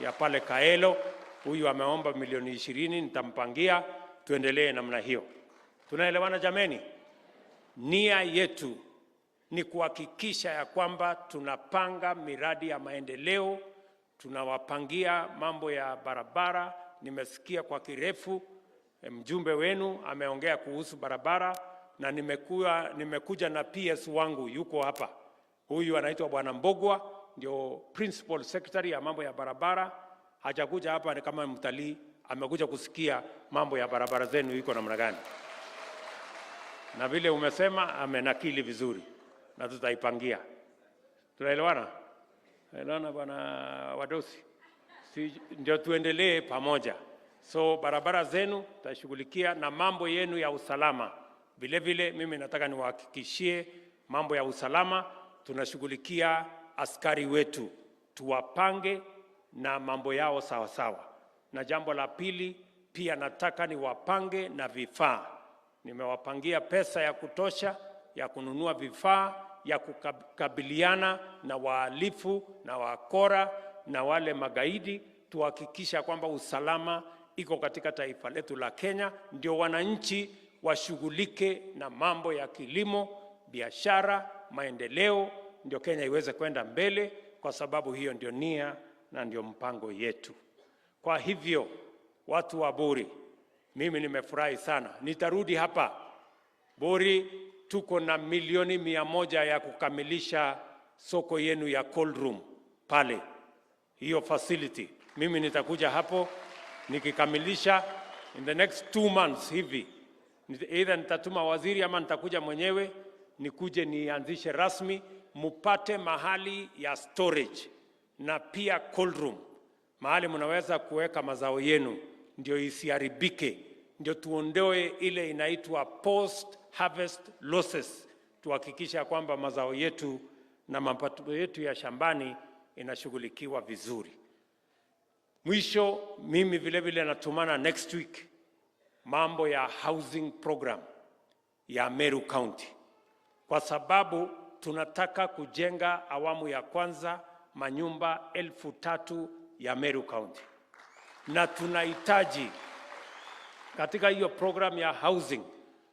ya pale Kaelo. Huyu ameomba milioni 20, nitampangia tuendelee namna hiyo. Tunaelewana jameni? Nia yetu ni kuhakikisha ya kwamba tunapanga miradi ya maendeleo, tunawapangia mambo ya barabara. Nimesikia kwa kirefu mjumbe wenu ameongea kuhusu barabara, na nimekuja na PS wangu yuko hapa. Huyu anaitwa Bwana Mbogwa, ndio Principal Secretary ya mambo ya barabara. Hajakuja hapa ni kama mtalii, amekuja kusikia mambo ya barabara zenu iko namna gani. Na vile umesema amenakili vizuri na tutaipangia. Tunaelewana? Tunaelewana Bwana Wadosi? Ndio tuendelee pamoja. So barabara zenu tutashughulikia, na mambo yenu ya usalama vile vile mimi nataka niwahakikishie mambo ya usalama tunashughulikia. Askari wetu tuwapange na mambo yao sawa sawa. Na jambo la pili pia nataka niwapange na vifaa. Nimewapangia pesa ya kutosha ya kununua vifaa ya kukabiliana na wahalifu na wakora na wale magaidi. Tuhakikisha kwamba usalama iko katika taifa letu la Kenya, ndio wananchi washughulike na mambo ya kilimo, biashara, maendeleo, ndio Kenya iweze kwenda mbele, kwa sababu hiyo ndio nia na ndio mpango yetu. Kwa hivyo watu wa Bori, mimi nimefurahi sana. Nitarudi hapa Bori, tuko na milioni 100 ya kukamilisha soko yenu ya cold room pale, hiyo facility. Mimi nitakuja hapo nikikamilisha in the next 2 months hivi. Either nitatuma waziri ama nitakuja mwenyewe nikuje nianzishe rasmi, mupate mahali ya storage na pia cold room, mahali mnaweza kuweka mazao yenu ndio isiharibike, ndio tuondoe ile inaitwa post harvest losses. Tuhakikisha kwamba mazao yetu na mapato yetu ya shambani inashughulikiwa vizuri. Mwisho, mimi vile vile natumana next week mambo ya housing program ya Meru County, kwa sababu tunataka kujenga awamu ya kwanza manyumba 3,000 ya Meru County, na tunahitaji katika hiyo program ya housing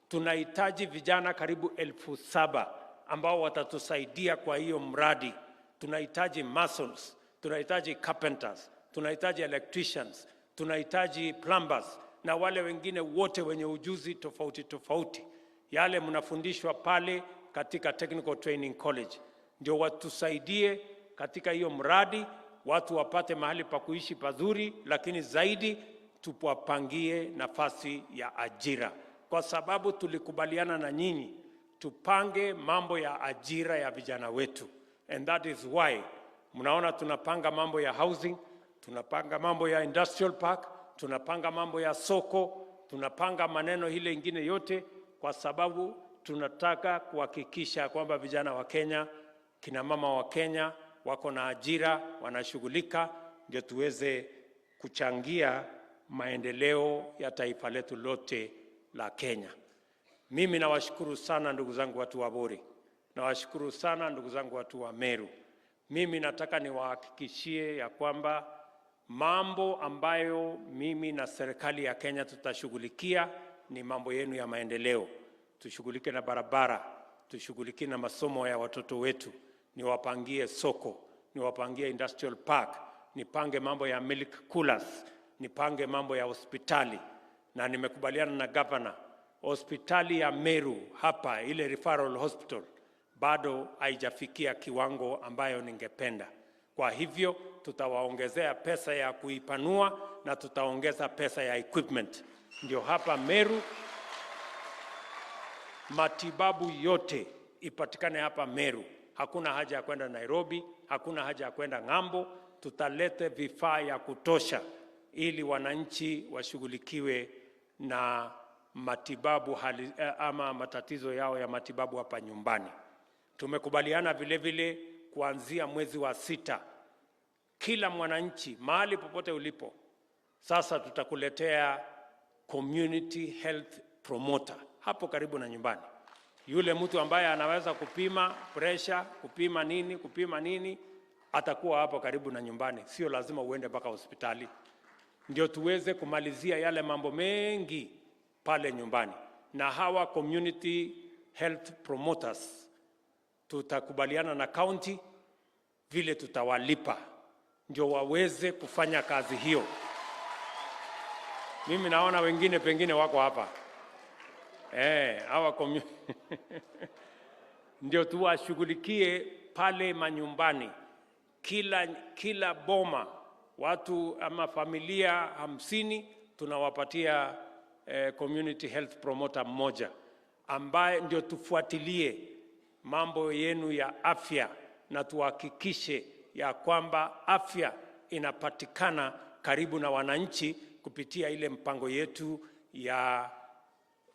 tunahitaji vijana karibu 7,000 ambao watatusaidia kwa hiyo mradi. Tunahitaji masons, tunahitaji carpenters, tunahitaji electricians, tunahitaji plumbers na wale wengine wote wenye ujuzi tofauti tofauti. Yale mnafundishwa pale katika Technical Training College ndio watusaidie katika hiyo mradi, watu wapate mahali pa kuishi pazuri, lakini zaidi tuwapangie nafasi ya ajira, kwa sababu tulikubaliana na nyinyi tupange mambo ya ajira ya vijana wetu. And that is why mnaona tunapanga mambo ya housing, tunapanga mambo ya industrial park, tunapanga mambo ya soko, tunapanga maneno ile ingine yote, kwa sababu tunataka kuhakikisha kwamba vijana wa Kenya, kina mama wa Kenya wako na ajira, wanashughulika, ndio tuweze kuchangia maendeleo ya taifa letu lote la Kenya. Mimi nawashukuru sana ndugu zangu watu wa Bori. Nawashukuru sana ndugu zangu watu wa Meru. Mimi nataka niwahakikishie ya kwamba mambo ambayo mimi na serikali ya Kenya tutashughulikia ni mambo yenu ya maendeleo. Tushughulike na barabara, tushughulike na masomo ya watoto wetu, niwapangie soko, niwapangie industrial park, nipange mambo ya milk coolers, nipange mambo ya hospitali. Na nimekubaliana na governor, hospitali ya Meru hapa, ile referral hospital, bado haijafikia kiwango ambayo ningependa. Kwa hivyo tutawaongezea pesa ya kuipanua na tutaongeza pesa ya equipment. Ndio hapa Meru matibabu yote ipatikane hapa Meru. Hakuna haja ya kwenda Nairobi hakuna haja ya kwenda ng'ambo. Tutalete vifaa ya kutosha ili wananchi washughulikiwe na matibabu ama matatizo yao ya matibabu hapa nyumbani. Tumekubaliana vile vile kuanzia mwezi wa 6, kila mwananchi mahali popote ulipo, sasa tutakuletea community health promoter hapo karibu na nyumbani. Yule mtu ambaye anaweza kupima pressure, kupima nini, atakuwa hapo karibu na nyumbani. Sio lazima uende mpaka hospitali. Ndio tuweze kumalizia yale mambo mengi pale nyumbani. Na hawa community health promoters tutakubaliana na county vile tutawalipa ndio waweze kufanya kazi hiyo. Mimi naona wengine pengine wako hapa. Hawa ndio tuwashughulikie pale manyumbani. Kila boma, watu ama familia 50 tunawapatia community health promoter mmoja, ambaye ndio tufuatilie mambo yenu ya afya na tuhakikishe ya kwamba afya inapatikana karibu na wananchi kupitia ile mpango yetu ya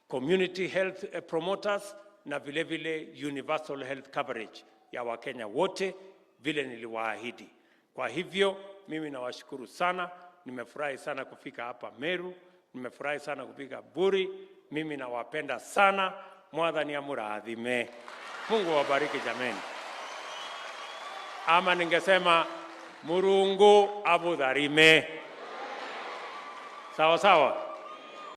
community health promoters na vile vile universal health coverage ya Wakenya wote vile niliwaahidi. Kwa hivyo mimi nawashukuru sana, nimefurahi sana kufika hapa Meru, nimefurahi sana kufika Buri, mimi nawapenda sana. Mwathani amurathime. Mungu awabariki jameni. Ama ningesema Murungu abudharime. Sawa sawa.